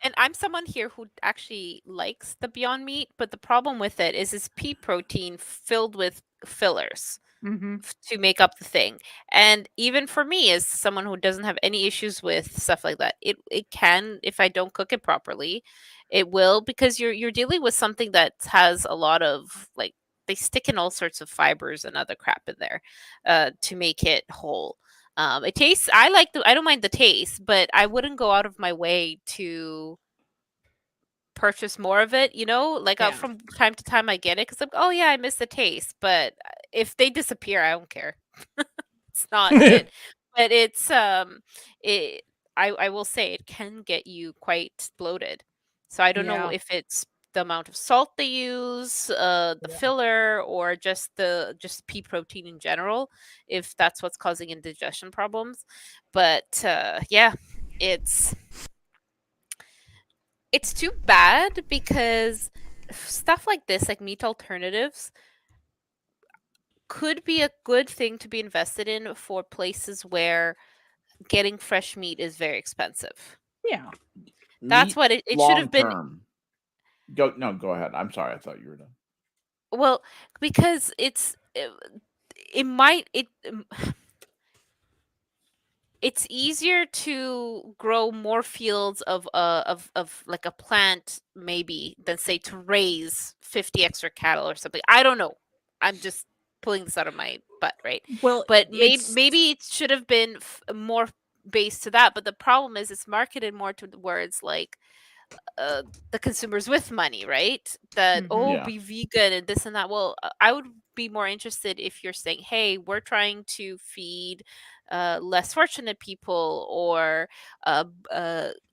And I'm someone here who actually likes the Beyond Meat, but the problem with it is it's pea protein filled with fillers to make up the thing. And even for me, as someone who doesn't have any issues with stuff like that, it can, if I don't cook it properly, it will, because you're dealing with something that has a lot of, like, they stick in all sorts of fibers and other crap in there to make it whole. It tastes, I don't mind the taste, but I wouldn't go out of my way to purchase more of it, you know, like from time to time I get it because I'm, oh yeah, I miss the taste, but if they disappear, I don't care. It's not it. But it's I will say it can get you quite bloated. So I don't know if it's the amount of salt they use, the filler, or just pea protein in general, if that's what's causing indigestion problems. But it's too bad because stuff like this, like meat alternatives, could be a good thing to be invested in for places where getting fresh meat is very expensive. Yeah. That's what it should have been. Go ahead. I'm sorry. I thought you were done. Well, because it's easier to grow more fields of like a plant maybe than say to raise 50 extra cattle or something. I don't know. I'm just pulling this out of my butt, right? Well, but maybe it should have been more based to that. But the problem is it's marketed more towards like the consumers with money, right? That be vegan and this and that. Well, I would be more interested if you're saying, hey, we're trying to feed less fortunate people, or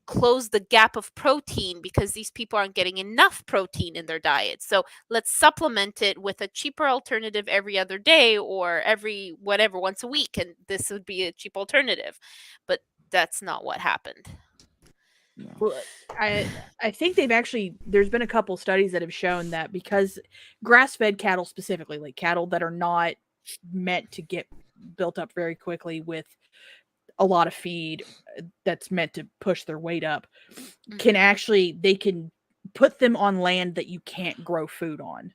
close the gap of protein because these people aren't getting enough protein in their diet. So let's supplement it with a cheaper alternative every other day or every whatever, once a week, and this would be a cheap alternative. But that's not what happened. Well, I think there's been a couple studies that have shown that because grass-fed cattle specifically, like cattle that are not meant to get built up very quickly with a lot of feed that's meant to push their weight up, they can put them on land that you can't grow food on.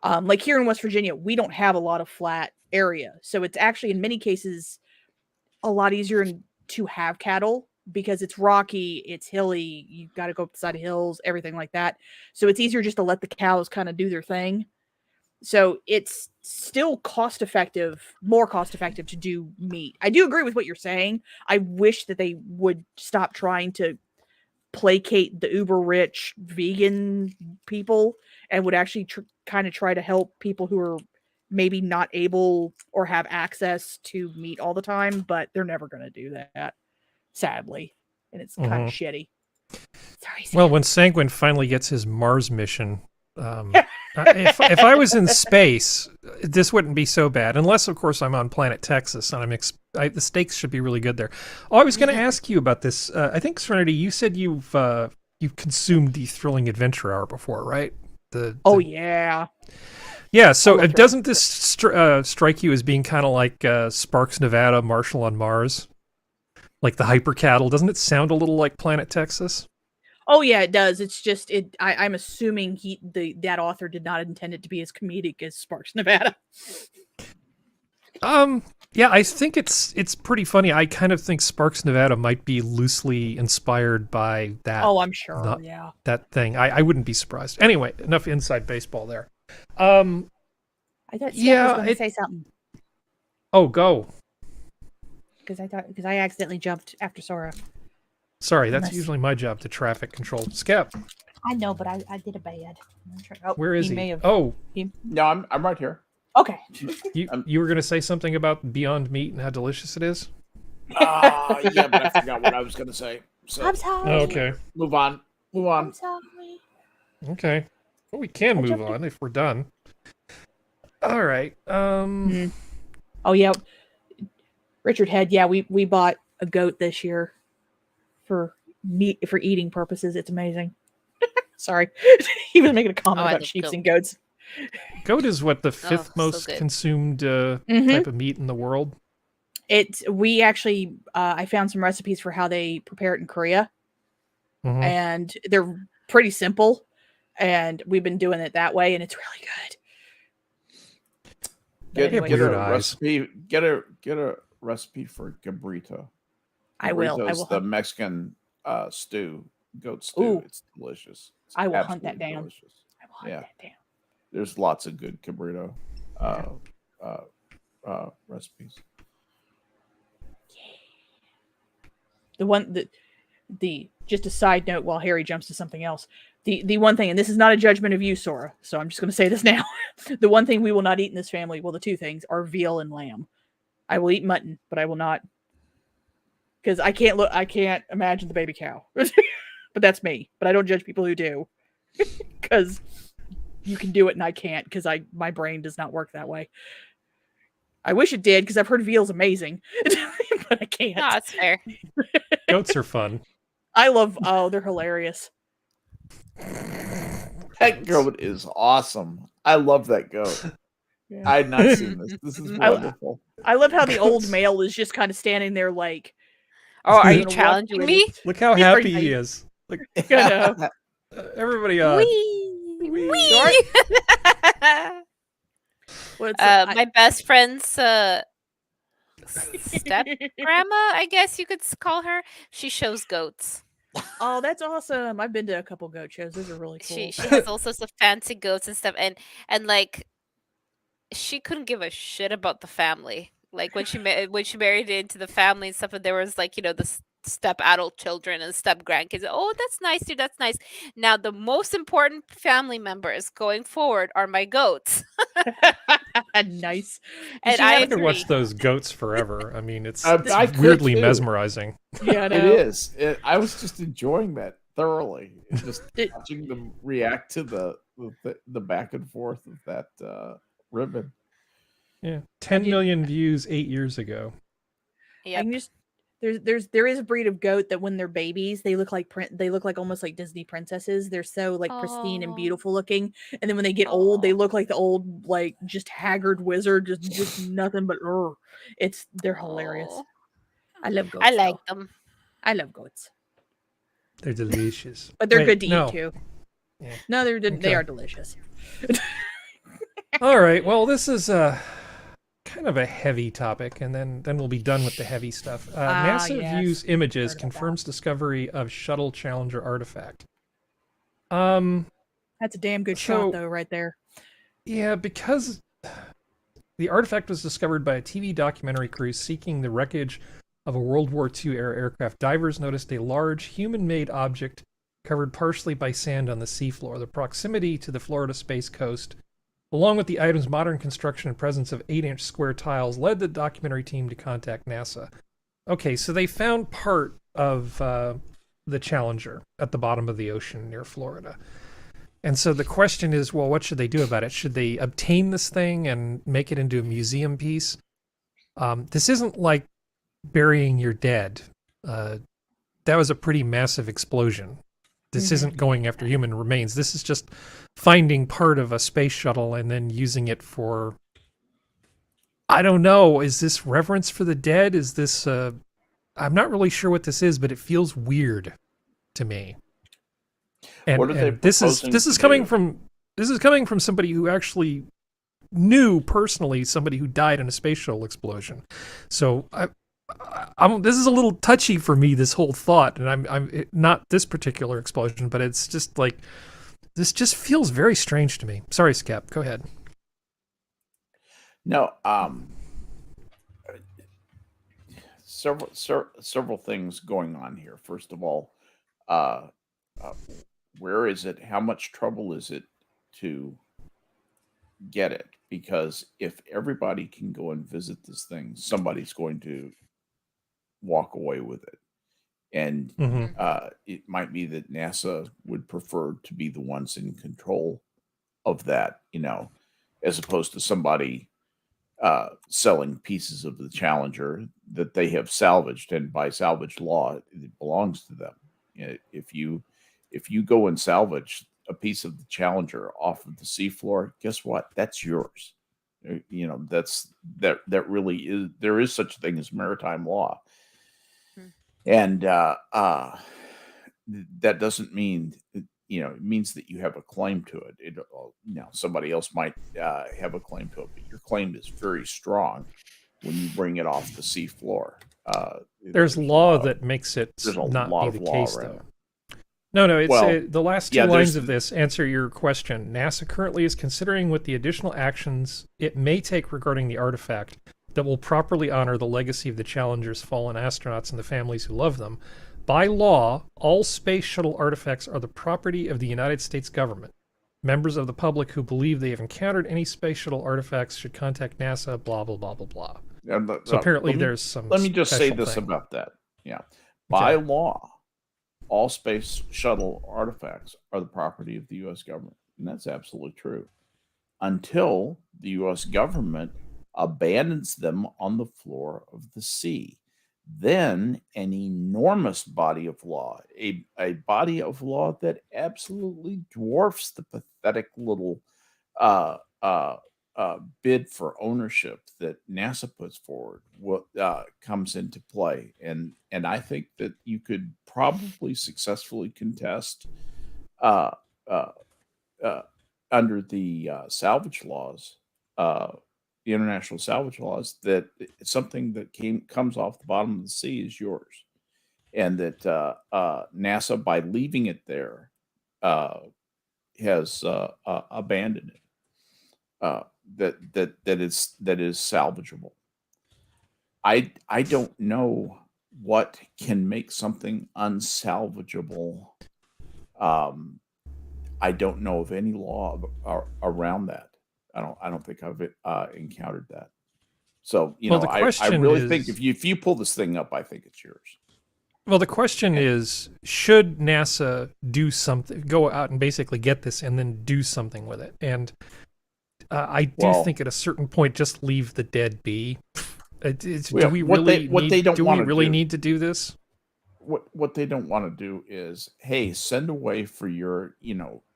Like here in West Virginia, we don't have a lot of flat area. So it's actually in many cases a lot easier to have cattle because it's rocky, it's hilly, you got to go up the side of hills, everything like that. So it's easier just to let the cows kind of do their thing. So it's still more cost effective to do meat. I do agree with what you're saying. I wish that they would stop trying to placate the uber rich vegan people and would actually kind of try to help people who are maybe not able or have access to meat all the time, but they're never going to do that, sadly. And it's kind of shitty. Sorry, Sam. Well, when Sanguine finally gets his Mars mission, if I was in space, this wouldn't be so bad, unless, of course, I'm on planet Texas, and the stakes should be really good there. Oh, I was going to ask you about this. I think, Serenity, you said you've consumed the Thrilling Adventure Hour before, right? Yeah. Yeah, so doesn't this strike you as being kind of like Sparks, Nevada, Marshall on Mars? Like the hyper cattle? Doesn't it sound a little like Planet Texas? Oh yeah, it does. It's just I'm assuming that author did not intend it to be as comedic as Sparks, Nevada. Yeah, I think it's pretty funny. I kind of think Sparks, Nevada might be loosely inspired by that. Oh, I'm sure. Yeah. That thing. I wouldn't be surprised. Anyway, enough inside baseball there. I thought Steph was going to say something. Oh, go. Because I accidentally jumped after Sora. Sorry, that's usually my job to traffic control. Skep. I know, but I did a bad. Where is he? No, I'm right here. Okay. You were going to say something about Beyond Meat and how delicious it is? Yeah, but I forgot what I was going to say. So, I'm sorry. Okay. Move on. I'm sorry. Okay. Well, we can move on if we're done. All right. Oh yeah, Richard Head. Yeah, we bought a goat this year for eating purposes. It's amazing. Sorry, he was making a comment about sheep and goats. Goat is what the fifth most consumed type of meat in the world. We actually I found some recipes for how they prepare it in Korea, and they're pretty simple. And we've been doing it that way, and it's really good. Get a recipe. Get a recipe for cabrito. I will. The Mexican stew, goat stew. Ooh. It's delicious. It's I will hunt that down. Delicious. There's lots of good cabrito recipes. The just a side note while Harry jumps to something else. The one thing, and this is not a judgment of you, Sora, so I'm just going to say this now. The one thing we will not eat in this family, well, the two things are veal and lamb. I will eat mutton, but I will not, because I can't imagine the baby cow. But that's me. But I don't judge people who do, because you can do it and I can't, because my brain does not work that way. I wish it did, because I've heard veal's amazing, but I can't. No, that's fair. Goats are fun. They're hilarious. That goat is awesome. I love that goat. Yeah. I had not seen this. This is wonderful. I love how the old male is just kind of standing there like, oh, are you challenging me? Look how happy he is. Like, everybody Wee. My best friend's step grandma, I guess you could call her. She shows goats. Oh, that's awesome! I've been to a couple goat shows. Those are really cool. She has all sorts of fancy goats and stuff, and like she couldn't give a shit about the family. Like when she married into the family and stuff, and there was like the step adult children and step grandkids. Oh, that's nice, dude. That's nice. Now the most important family members going forward are my goats. Nice. And I could watch those goats forever. I mean, it's weirdly mesmerizing. Yeah, it is. I was just enjoying that thoroughly. Just watching them react to the back and forth of that ribbon. Yeah, 10 million views 8 years ago. Yeah, there is a breed of goat that when they're babies, they look like almost like Disney princesses. They're so like pristine and beautiful looking, and then when they get old, they look like the old like just haggard wizard, just nothing but. They're hilarious. I love goats. I like them. I love goats. They're delicious, but they're good to eat too. Yeah. No, they are delicious. All right. Well, this is kind of a heavy topic, and then we'll be done with the heavy stuff. NASA yes. views images, Heard about confirms discovery of shuttle Challenger artifact. That's a damn good So- shot, though, right there. Yeah, because the artifact was discovered by a TV documentary crew seeking the wreckage of a World War II era aircraft. Divers noticed a large human-made object covered partially by sand on the seafloor. The proximity to the Florida Space Coast, along with the item's modern construction and presence of 8-inch square tiles, led the documentary team to contact NASA. Okay, so they found part of the Challenger at the bottom of the ocean near Florida. And so the question is, well, what should they do about it? Should they obtain this thing and make it into a museum piece? This isn't like burying your dead. That was a pretty massive explosion. This isn't going after human remains. This is just finding part of a space shuttle and then using it for, I don't know, is this reverence for the dead? Is this, I'm not really sure what this is, but it feels weird to me. And, What are they this is proposing to coming do? from somebody who actually knew personally somebody who died in a space shuttle explosion. So this is a little touchy for me, this whole thought, and I'm not this particular explosion, but it's just like, this just feels very strange to me. Sorry, Skep, go ahead. No, several things going on here. First of all, where is it? How much trouble is it to get it? Because if everybody can go and visit this thing, somebody's going to walk away with it. And it might be that NASA would prefer to be the ones in control of that, as opposed to somebody selling pieces of the Challenger that they have salvaged. And by salvage law, it belongs to them. If you go and salvage a piece of the Challenger off of the seafloor, guess what? That's yours. That really is. There is such a thing as maritime law, and that doesn't mean it means that you have a claim to it. Somebody else might have a claim to it, but your claim is very strong when you bring it off the seafloor. There's law that makes it not be the case, though. No, it's the last two lines of this answer your question. NASA currently is considering what the additional actions it may take regarding the artifact that will properly honor the legacy of the Challenger's fallen astronauts and the families who love them. By law, all space shuttle artifacts are the property of the United States government. Members of the public who believe they have encountered any space shuttle artifacts should contact NASA, blah, blah, blah, blah, blah. So apparently there's some Let me just say special this thing. about that. Yeah. By law, all space shuttle artifacts are the property of the U.S. government. And that's absolutely true. Until the U.S. government abandons them on the floor of the sea. Then an enormous body of law, a body of law that absolutely dwarfs the pathetic little bid for ownership that NASA puts forward, comes into play, and I think that you could probably successfully contest under the salvage laws, the international salvage laws, that something that comes off the bottom of the sea is yours, and that NASA, by leaving it there, has abandoned it. That is salvageable. I don't know what can make something unsalvageable. I don't know of any law around that. I don't think I've encountered that. So I really think if you pull this thing up, I think it's yours. Well, the question is, should NASA do something, go out and basically get this and then do something with it? And I do think at a certain point, just leave the dead be. Do we really need to do this? What they don't want to do is, hey, send away for your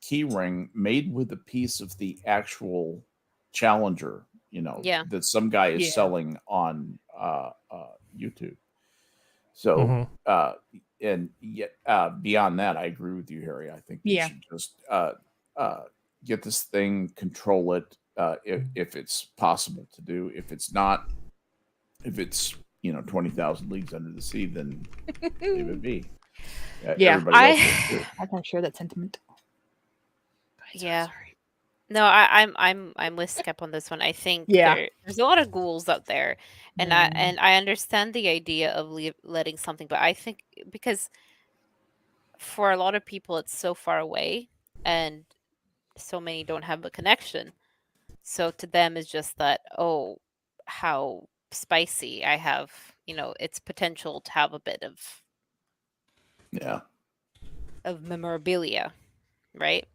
key ring made with a piece of the actual Challenger, that some guy is selling on YouTube. So and yet beyond that, I agree with you, Harry. I think they should just get this thing, control it, if it's possible to do. If it's not, if it's 20,000 leagues under the sea, then leave it be. Yeah, everybody else will too. I can share that sentiment. Yeah. No, I'm with Skep on this one. I think there's a lot of ghouls out there, and I understand the idea of letting something, but I think because for a lot of people it's so far away, and so many don't have a connection. So to them it's just that, oh, how spicy. I have, its potential to have a bit of memorabilia, right?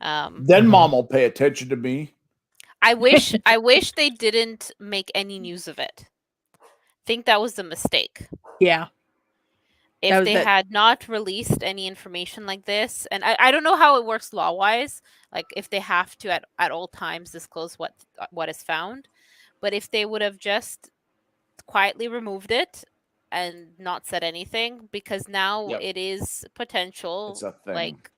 Then Mom will pay attention to me. I wish they didn't make any news of it. Think that was a mistake. Yeah. If they had not released any information like this, and I don't know how it works law-wise, like if they have to at all times disclose what is found, but if they would have just quietly removed it and not said anything, because now it is potential, it's a thing. like,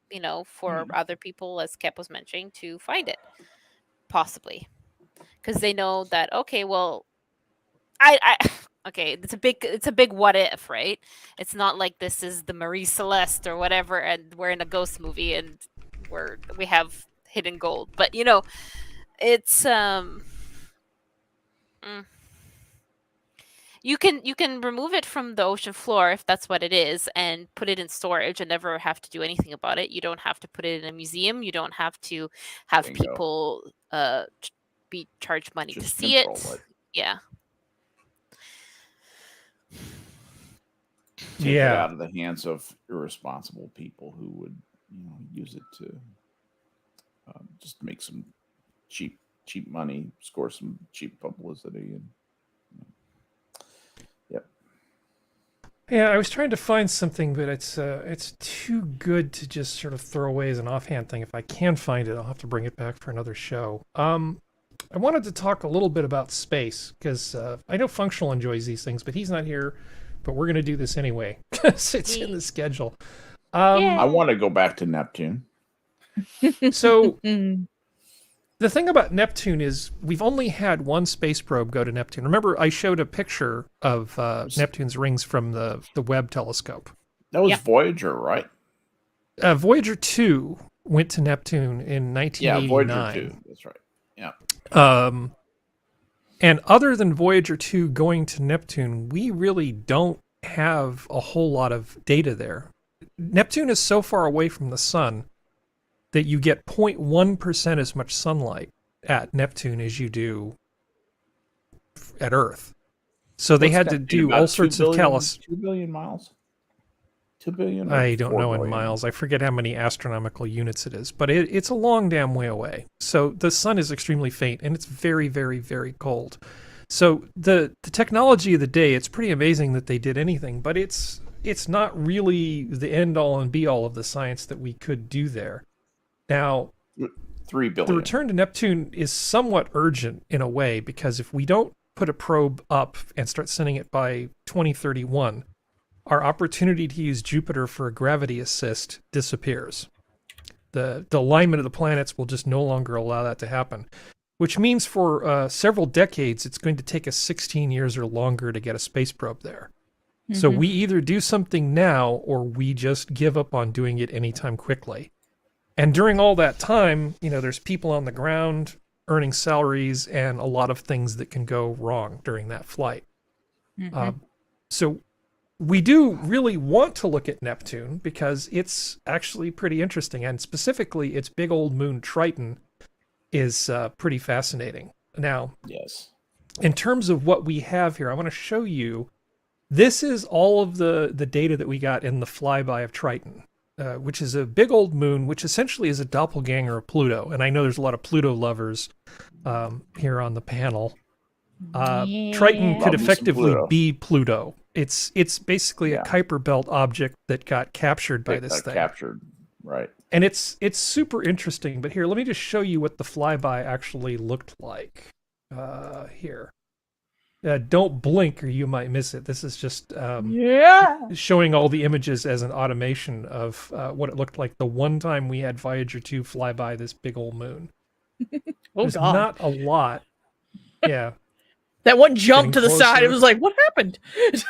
for other people, as Skep was mentioning, to find it, possibly, because they know that, okay, well, okay, it's a big what if, right? It's not like this is the Marie Celeste or whatever, and we're in a ghost movie and we have hidden gold, but it's You can remove it from the ocean floor if that's what it is, and put it in storage and never have to do anything about it. You don't have to put it in a museum. You don't have to have people be charged money to see it. Yeah. Take it out of the hands of irresponsible people who would use it to just make some cheap money, score some cheap publicity, and Yeah, I was trying to find something, but it's too good to just sort of throw away as an offhand thing. If I can find it, I'll have to bring it back for another show. I wanted to talk a little bit about space, because I know Functional enjoys these things, but he's not here. But we're going to do this anyway, because it's in the schedule. I want to go back to Neptune. So the thing about Neptune is we've only had one space probe go to Neptune. Remember, I showed a picture of Neptune's rings from the Webb telescope. That was Voyager, right? Voyager 2 went to Neptune in 1989. Yeah, Voyager 2. That's right. Yeah. And other than Voyager 2 going to Neptune, we really don't have a whole lot of data there. Neptune is so far away from the sun that you get 0.1% as much sunlight at Neptune as you do at Earth. So they had to do all sorts of 2 billion miles? 2 billion? I don't know in miles. I forget how many astronomical units it is, but it's a long damn way away. So the sun is extremely faint, and it's very, very, very cold. So the technology of the day, it's pretty amazing that they did anything, but it's not really the end-all and be-all of the science that we could do there. Now, 3 billion. The return to Neptune is somewhat urgent in a way, because if we don't put a probe up and start sending it by 2031, our opportunity to use Jupiter for a gravity assist disappears. The alignment of the planets will just no longer allow that to happen, which means for several decades, it's going to take us 16 years or longer to get a space probe there. Mm-hmm. So we either do something now, or we just give up on doing it anytime quickly. And during all that time, there's people on the ground earning salaries and a lot of things that can go wrong during that flight. Mm-hmm. So we do really want to look at Neptune because it's actually pretty interesting. And specifically, its big old moon Triton is pretty fascinating. Now, yes, in terms of what we have here, I want to show you. This is all of the data that we got in the flyby of Triton. Which is a big old moon, which essentially is a doppelganger of Pluto. And I know there's a lot of Pluto lovers here on the panel. Triton could effectively be Pluto. It's basically a Kuiper Belt object that got captured by this thing. Captured, right. And it's super interesting. But here, let me just show you what the flyby actually looked like. Here. Don't blink or you might miss it. This is just showing all the images as an automation of what it looked like the one time we had Voyager 2 fly by this big old moon. Oh There's God. not a lot. Yeah. That one jump Getting to the side, it closer. was like, what happened? It's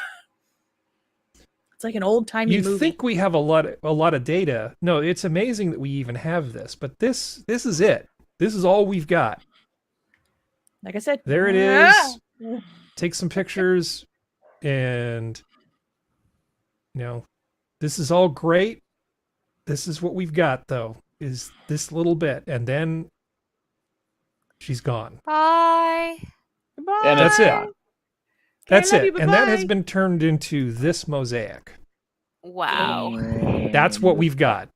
like an old timey You movie. think we have a lot of data. No, it's amazing that we even have this, but this is it. This is all we've got. Like I said, There it is. Take some pictures, and this is all great. This is what we've got, though, is this little bit, and then she's gone. Bye. Goodbye. And That's it. gone. That's love it, you, and that has bye-bye. been turned into this mosaic. Wow. That's what we've got.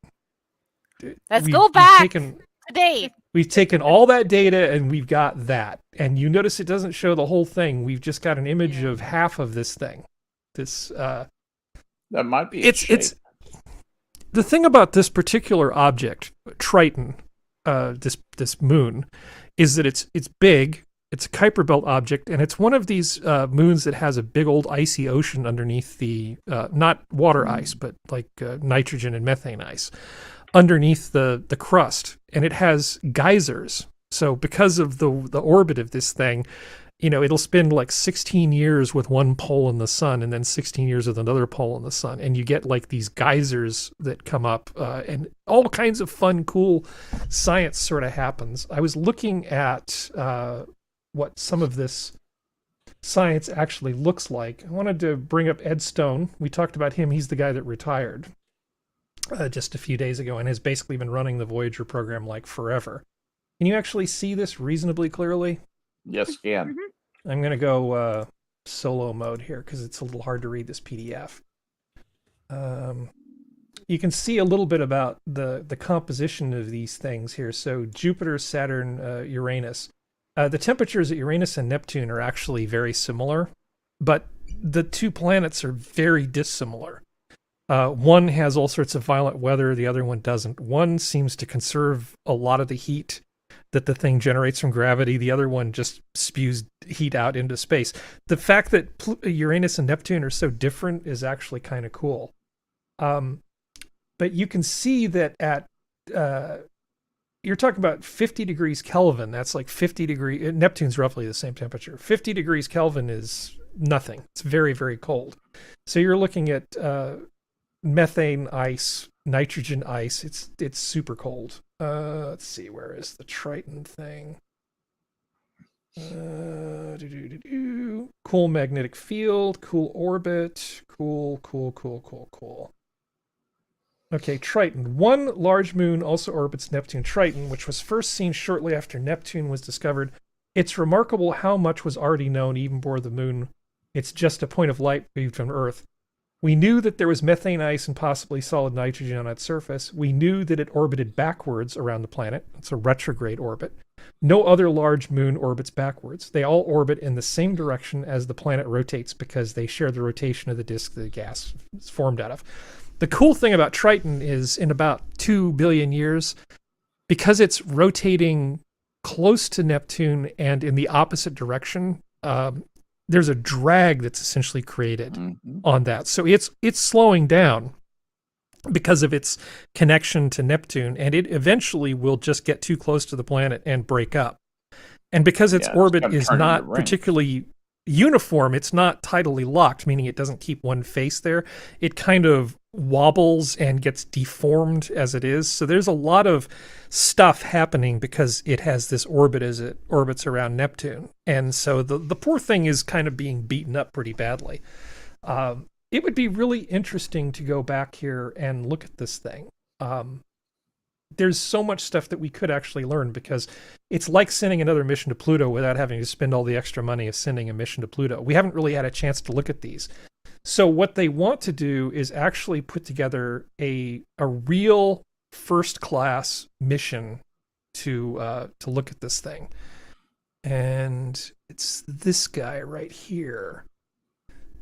Let's We've- go we've back taken- today. We've taken all that data and we've got that. And you notice it doesn't show the whole thing. We've just got an image of half of this thing. This That might be. it's the thing about this particular object, Triton, this moon, is that it's big. It's a Kuiper Belt object, and it's one of these moons that has a big old icy ocean underneath the not water ice, but like nitrogen and methane ice underneath the crust, and it has geysers. So because of the orbit of this thing, it'll spend like 16 years with one pole in the sun and then 16 years with another pole in the sun, and you get like these geysers that come up, and all kinds of fun, cool science sort of happens. I was looking at what some of this science actually looks like. I wanted to bring up Ed Stone. We talked about him. He's the guy that retired just a few days ago and has basically been running the Voyager program like forever. Can you actually see this reasonably clearly? Yes, can. I'm going to go solo mode here because it's a little hard to read this PDF. You can see a little bit about the composition of these things here. So Jupiter, Saturn, Uranus. The temperatures at Uranus and Neptune are actually very similar, but the two planets are very dissimilar. One has all sorts of violent weather, the other one doesn't. One seems to conserve a lot of the heat that the thing generates from gravity. The other one just spews heat out into space. The fact that Uranus and Neptune are so different is actually kind of cool. But you can see that at you're talking about 50 degrees Kelvin. That's like 50 degrees. Neptune's roughly the same temperature. 50 degrees Kelvin is nothing. It's very, very cold. So you're looking at methane ice, nitrogen ice. It's super cold. Let's see, where is the Triton thing? Cool magnetic field, cool orbit, cool. Okay, Triton. One large moon also orbits Neptune. Triton, which was first seen shortly after Neptune was discovered. It's remarkable how much was already known even before the moon. It's just a point of light viewed from Earth. We knew that there was methane ice and possibly solid nitrogen on its surface. We knew that it orbited backwards around the planet. It's a retrograde orbit. No other large moon orbits backwards. They all orbit in the same direction as the planet rotates because they share the rotation of the disk the gas is formed out of. The cool thing about Triton is in about 2 billion years, because it's rotating close to Neptune and in the opposite direction, there's a drag that's essentially created on that. So it's slowing down because of its connection to Neptune, and it eventually will just get too close to the planet and break up. And because its orbit is not particularly uniform, it's not tidally locked, meaning it doesn't keep one face there. It kind of wobbles and gets deformed as it is. So there's a lot of stuff happening because it has this orbit as it orbits around Neptune. And so the poor thing is kind of being beaten up pretty badly. It would be really interesting to go back here and look at this thing. There's so much stuff that we could actually learn because it's like sending another mission to Pluto without having to spend all the extra money of sending a mission to Pluto. We haven't really had a chance to look at these. So what they want to do is actually put together a real first-class mission to look at this thing. And it's this guy right here.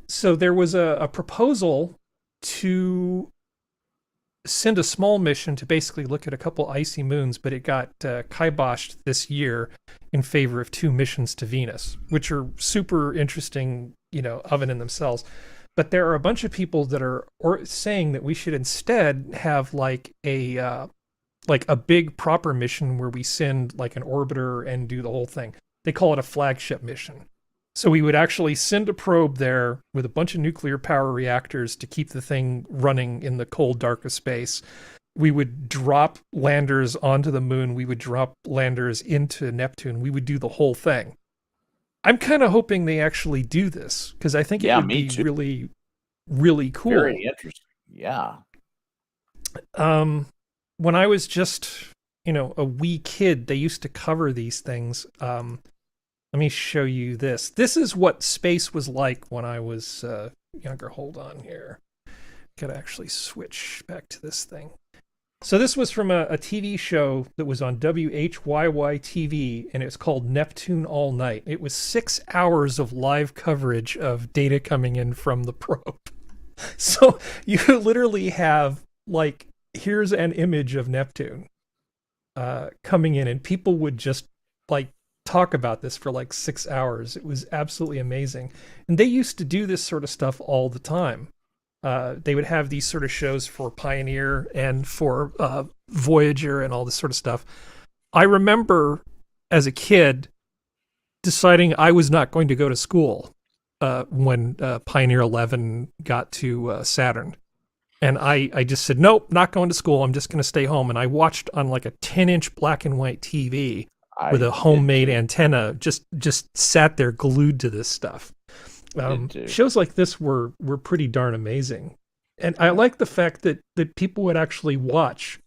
So there was a proposal to send a small mission to basically look at a couple icy moons, but it got kiboshed this year in favor of 2 missions to Venus, which are super interesting, of and in themselves. But there are a bunch of people that are saying that we should instead have like a like a big proper mission where we send like an orbiter and do the whole thing. They call it a flagship mission. So we would actually send a probe there with a bunch of nuclear power reactors to keep the thing running in the cold, dark of space. We would drop landers onto the moon. We would drop landers into Neptune. We would do the whole thing. I'm kind of hoping they actually do this because I think it would be really, really cool. Very interesting. Yeah. When I was just, a wee kid, they used to cover these things. Let me show you this. This is what space was like when I was younger. Hold on here. Gotta actually switch back to this thing. So this was from a TV show that was on WHYY TV, and it's called Neptune All Night. It was 6 hours of live coverage of data coming in from the probe. So you literally have, like, here's an image of Neptune coming in, and people would just, like, talk about this for, like, 6 hours. It was absolutely amazing. And they used to do this sort of stuff all the time. They would have these sort of shows for Pioneer and for Voyager and all this sort of stuff. I remember as a kid deciding I was not going to go to school when Pioneer 11 got to Saturn. And I just said, nope, not going to school. I'm just going to stay home. And I watched on like a 10-inch black and white TV with a homemade antenna, just sat there glued to this stuff. Shows like this were pretty darn amazing. And I like the fact that people would actually watch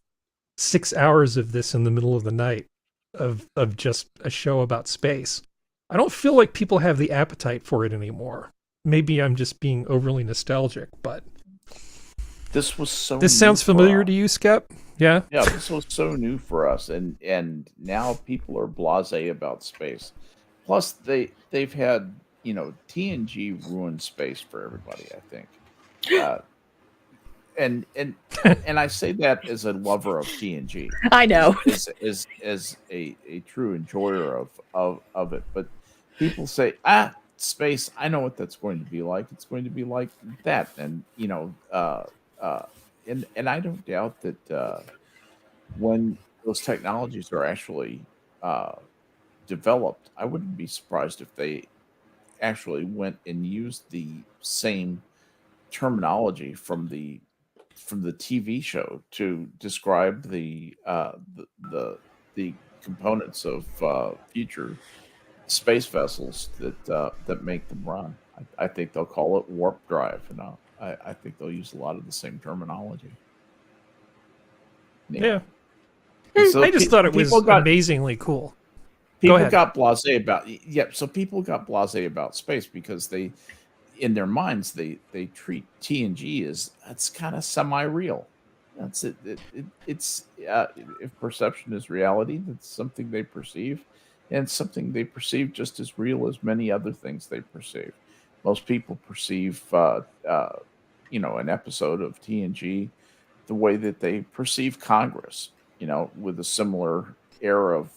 6 hours of this in the middle of the night of just a show about space. I don't feel like people have the appetite for it anymore. Maybe I'm just being overly nostalgic, but this was so. This sounds familiar to you, Skep? Yeah. Yeah, this was so new for us, and now people are blasé about space. Plus, they've had TNG ruined space for everybody. I think, and I say that as a lover of TNG. I know, as a true enjoyer of it, but people say, space, I know what that's going to be like. It's going to be like that. And, and I don't doubt that when those technologies are actually developed, I wouldn't be surprised if they actually went and used the same terminology from the TV show to describe the components of future space vessels that make them run. I think they'll call it warp drive, and I think they'll use a lot of the same terminology. Yeah. So I just thought it was amazingly cool. People got blasé about so people got blasé about space because they, in their minds, they treat TNG as that's kind of semi-real. That's it. It's if perception is reality, that's something they perceive, and something they perceive just as real as many other things they perceive. Most people perceive, an episode of TNG the way that they perceive Congress, with a similar air of,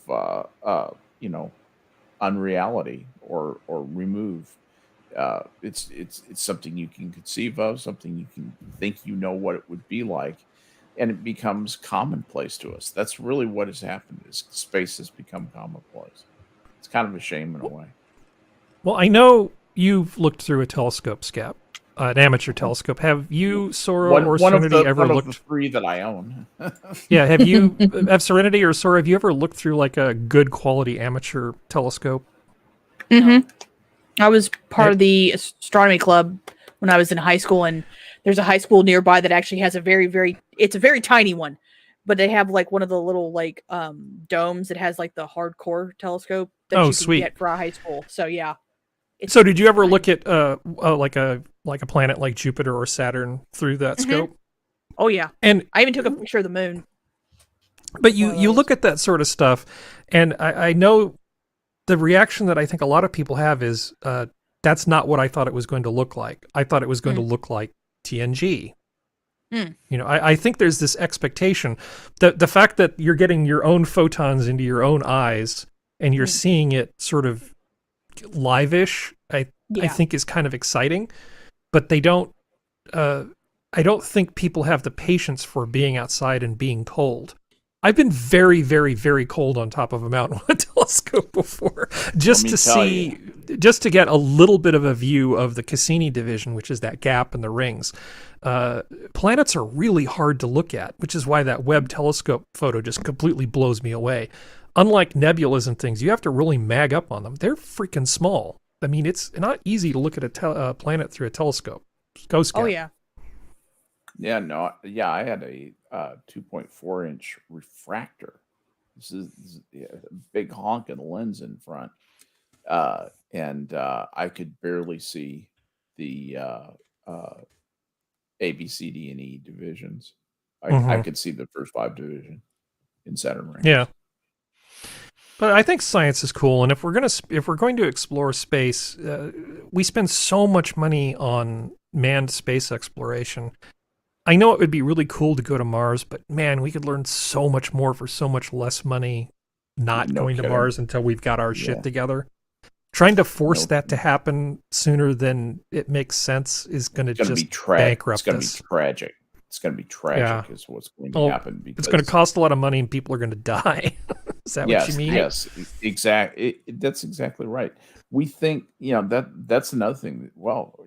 unreality or remove. It's something you can conceive of, something you can think what it would be like, and it becomes commonplace to us. That's really what has happened. Is space has become commonplace. It's kind of a shame in a way. Well, I know you've looked through a telescope, Skep, an amateur telescope. Have you, Sora or Serenity, ever looked? One of the three that I own. Yeah, have Serenity or Sora, have you ever looked through like a good quality amateur telescope? Mm-hmm. I was part of the astronomy club when I was in high school, and there's a high school nearby that actually has it's a very tiny one, but they have like one of the little like domes that has like the hardcore telescope that you can get for a high school. So yeah. So did you ever look at like a planet like Jupiter or Saturn through that scope? Oh yeah. And I even took a picture of the moon. But you look at that sort of stuff, and I know the reaction that I think a lot of people have is that's not what I thought it was going to look like. I thought it was going to look like TNG. I think there's this expectation that the fact that you're getting your own photons into your own eyes and you're seeing it sort of live-ish, I think is kind of exciting, but they don't. I don't think people have the patience for being outside and being cold. I've been very, very, very cold on top of a mountain with a telescope before, just to see, just to get a little bit of a view of the Cassini division, which is that gap in the rings. Planets are really hard to look at, which is why that Webb telescope photo just completely blows me away. Unlike nebulas and things, you have to really mag up on them. They're freaking small. I mean, it's not easy to look at a planet through a telescope. Go Skep. Oh yeah. Yeah, no, yeah, I had a 2.4-inch refractor. This is a big honking lens in front, and I could barely see the A, B, C, D, and E divisions. I could see the first 5 division in Saturn rings. Yeah. But I think science is cool, and if we're going to explore space, we spend so much money on manned space exploration. I know it would be really cool to go to Mars, but man, we could learn so much more for so much less money not going to Mars until we've got our shit together. Trying to force that to happen sooner than it makes sense is going to just bankrupt us. It's going to be tragic. It's going to be tragic is what's going to happen. Because it's going to cost a lot of money and people are going to die. Is that what you mean? Yes, exactly. That's exactly right. We think, that's another thing. Well,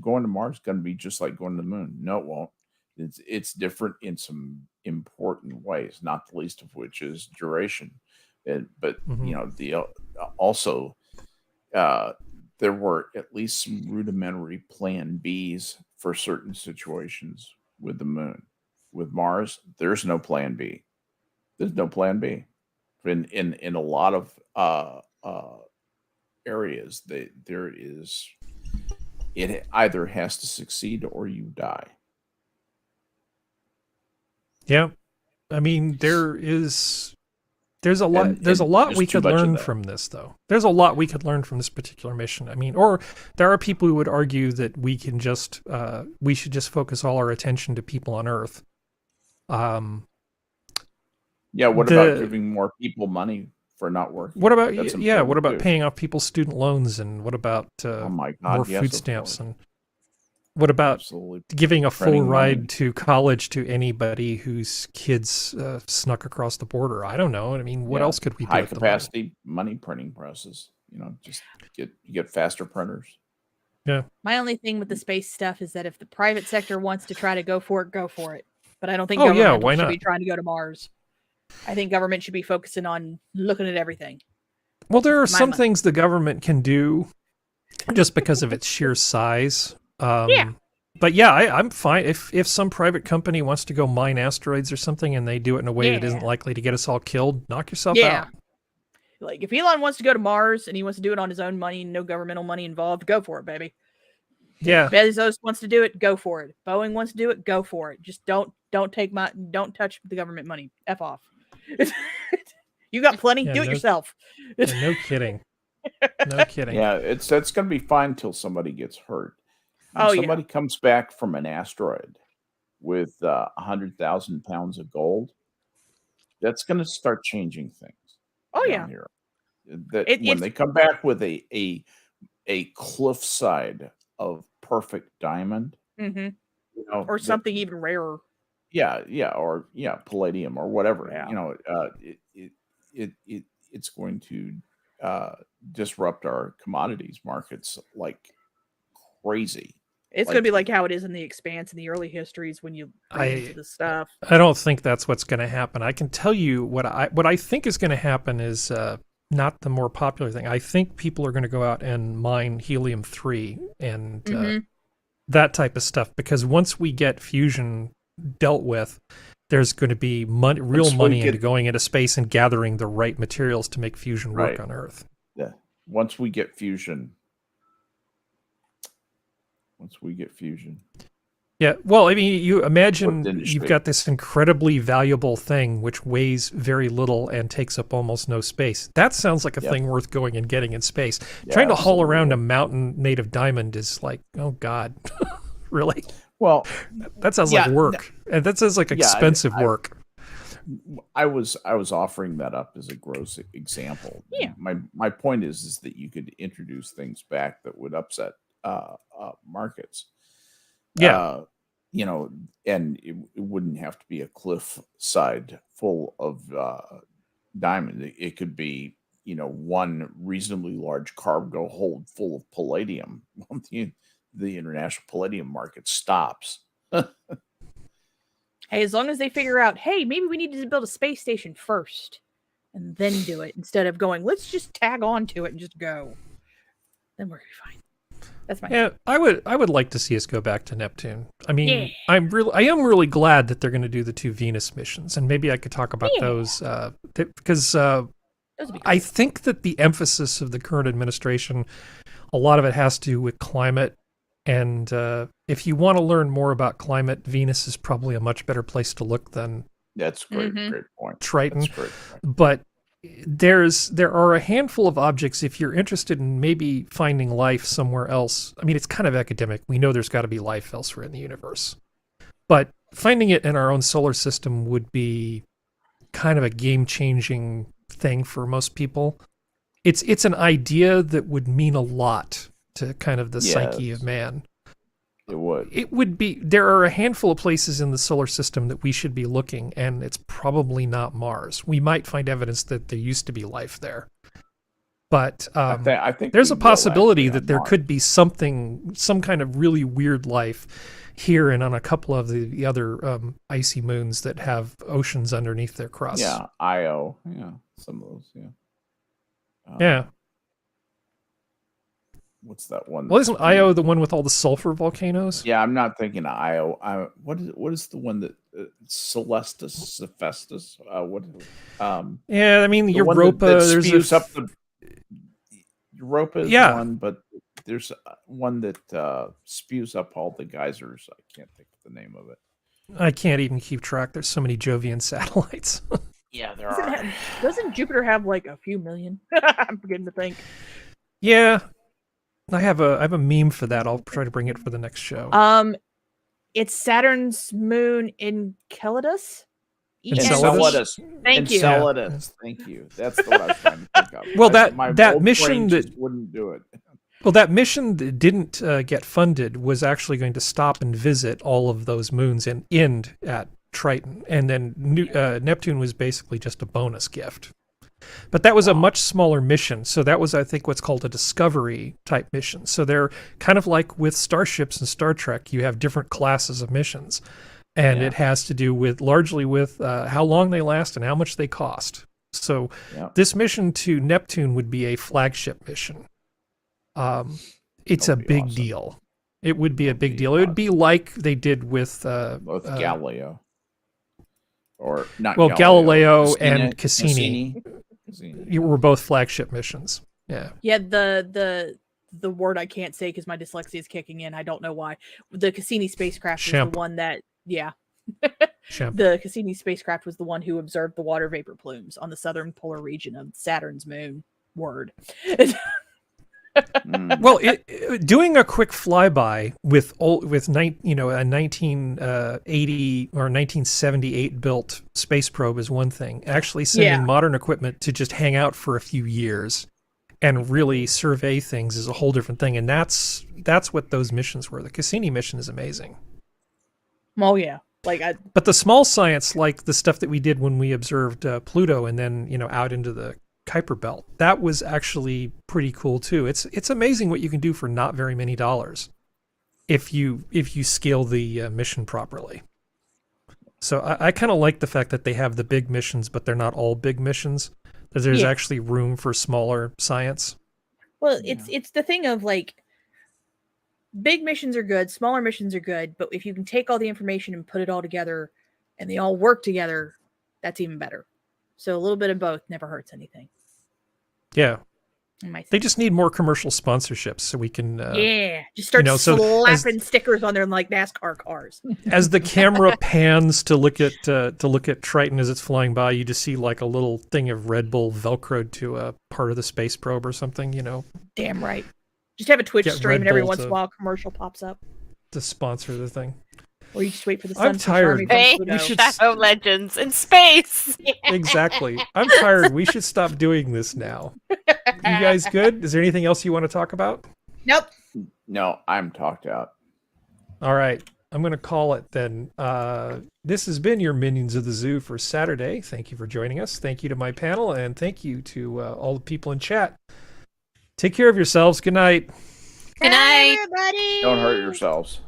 going to Mars is going to be just like going to the moon. No, it won't. It's different in some important ways, not the least of which is duration. But also there were at least some rudimentary plan Bs for certain situations with the moon. With Mars, there's no plan B. There's no plan B. In a lot of areas, there is. It either has to succeed or you die. Yeah, I mean there's a lot we could learn from this, though. There's a lot we could learn from this particular mission. I mean, or there are people who would argue that we can just we should just focus all our attention to people on Earth. Yeah, what about giving more people money for not working? What about what about paying off people's student loans, and what about more food stamps, and what about giving a full ride to college to anybody whose kids snuck across the border? I don't know. I mean, what else could we do? High capacity money printing presses. Just get faster printers. Yeah. My only thing with the space stuff is that if the private sector wants to try to go for it. But I don't think government should be trying to go to Mars. I think government should be focusing on looking at everything. Well, there are some things the government can do just because of its sheer size. But yeah, I'm fine if some private company wants to go mine asteroids or something and they do it in a way that isn't likely to get us all killed. Knock yourself out. Like if Elon wants to go to Mars and he wants to do it on his own money, no governmental money involved, go for it, baby. Yeah. Bezos wants to do it, go for it. Boeing wants to do it, go for it. Just don't touch the government money. F off. You got plenty. Do it yourself. No kidding. No kidding. Yeah, that's going to be fine until somebody gets hurt. When somebody comes back from an asteroid with 100,000 pounds of gold, that's going to start changing things. Oh yeah. Here. When they come back with a cliffside of perfect diamond, or something even rarer. Or palladium or whatever. It's going to disrupt our commodities markets like crazy. It's going to be like how it is in The Expanse in the early histories when you read into the stuff. I don't think that's what's going to happen. I can tell you what I think is going to happen is not the more popular thing. I think people are going to go out and mine helium-3 and that type of stuff, because once we get fusion dealt with, there's going to be real money into going into space and gathering the right materials to make fusion work on Earth. Yeah. Once we get fusion. Yeah, well, I mean, you imagine you've got this incredibly valuable thing which weighs very little and takes up almost no space. That sounds like a thing worth going and getting in space. Trying to haul around a mountain made of diamond is like, oh God, really? Well, that sounds like work, and that sounds like expensive work. I was offering that up as a gross example. Yeah. My point is that you could introduce things back that would upset markets. Yeah. you know, and it wouldn't have to be a cliff side full of diamond. It could be, you know, one reasonably large cargo hold full of palladium. The international palladium market stops. Hey, as long as they figure out, hey, maybe we need to build a space station first and then do it instead of going, let's just tag on to it and just go. Then we're fine. That's my Yeah, I would like to see us go back to Neptune. I mean, Yeah. I am really glad that they're going to do the 2 Venus missions, and maybe I could talk about those because Those would be I great. think that the emphasis of the current administration, a lot of it has to do with climate. And if you want to learn more about climate, Venus is probably a much better place to look than That's great. Mhm. Great point. Triton. That's great point. But there are a handful of objects if you're interested in maybe finding life somewhere else. I mean, it's kind of academic. We know there's got to be life elsewhere in the universe. But finding it in our own solar system would be kind of a game-changing thing for most people. It's an idea that would mean a lot to kind of the psyche of Yes. man. It would. It would be, there are a handful of places in the solar system that we should be looking, and it's probably not Mars. We might find evidence that there used to be life there. But I think there's we a will possibility actually that there on could be some kind of really weird life here and on a couple of the other icy moons that have oceans underneath their Mars. crust. Yeah, Io. Yeah, some of those. Yeah. Yeah. What's that one? Well, isn't Io the one with all the sulfur volcanoes? Yeah, I'm not thinking of Io. What is the one that Celestis, Hephaestus? Yeah, I mean, the one Europa. that There's spews up the Europa is Yeah. one, but there's one that spews up all the geysers. I can't think of the name of it. I can't even keep track. There's so many Jovian satellites. Yeah, there Doesn't Jupiter have like a few million? I'm beginning to think. Yeah, I have a meme for that. I'll try to bring it for the next show. It's Saturn's moon Enceladus. Enceladus. Thank you. Enceladus. Thank you. That's what I was trying to think of. Well, My that old mission brain that- just wouldn't do it. Well, that mission that didn't get funded was actually going to stop and visit all of those moons and end at Triton. And then Neptune was basically just a bonus gift. But that was a much smaller mission. So that was, I think, what's called a discovery type mission. So they're kind of like with starships and Star Trek, you have different classes of missions. And Yeah. it has to do with largely with how long they last and how much they cost. So Yeah. this mission to Neptune would be a flagship mission. It's a That'd be big awesome. deal. It would be a That'd big be deal. It would be like they did with Galileo. Or not well, Galileo and Cassini. you were both flagship missions. Yeah. Yeah, the word I can't say because my dyslexia is kicking in. I don't know why. The Cassini spacecraft was Shemp. the one that Shemp. the Cassini spacecraft was the one who observed the water vapor plumes on the southern polar region of Saturn's moon. Word. Well, doing a quick flyby with a 1980 or 1978 built space probe is one thing. Actually, sending Yeah. modern equipment to just hang out for a few years and really survey things is a whole different thing. And that's what those missions were. The Cassini mission is amazing. Oh yeah, But the small science, like the stuff that we did when we observed Pluto and then out into the Kuiper Belt, that was actually pretty cool too. It's amazing what you can do for not very many dollars if you scale the mission properly. So I kind of like the fact that they have the big missions, but they're not all big missions. That there's Yeah. actually room for smaller science. well, it's the thing of like big missions are good, smaller missions are good, but if you can take all the information and put it all together and they all work together, that's even better. So a little bit of both never hurts anything. Yeah, in my they sense. just need more commercial sponsorships so we can. Yeah, just start so slapping stickers on there like NASCAR cars. As the camera pans to look at Triton as it's flying by, you just see like a little thing of Red Bull velcroed to a part of the space probe or something, Damn right. Just have a Twitch Get stream Red and every Bull once in to- a while a commercial pops up. to sponsor the thing. Or you just wait for the sun I'm to tired. charm you from Hey, Pluto. should- Shadow Legends in space. Exactly. I'm tired. We should stop doing this now. You guys good? Is there anything else you want to talk about? Nope. No, I'm talked out. All right. I'm going to call it then. This has been your Minions of the Zoo for Saturday. Thank you for joining us. Thank you to my panel, and thank you to all the people in chat. Take care of yourselves. Good night. Good night, everybody. Don't hurt yourselves.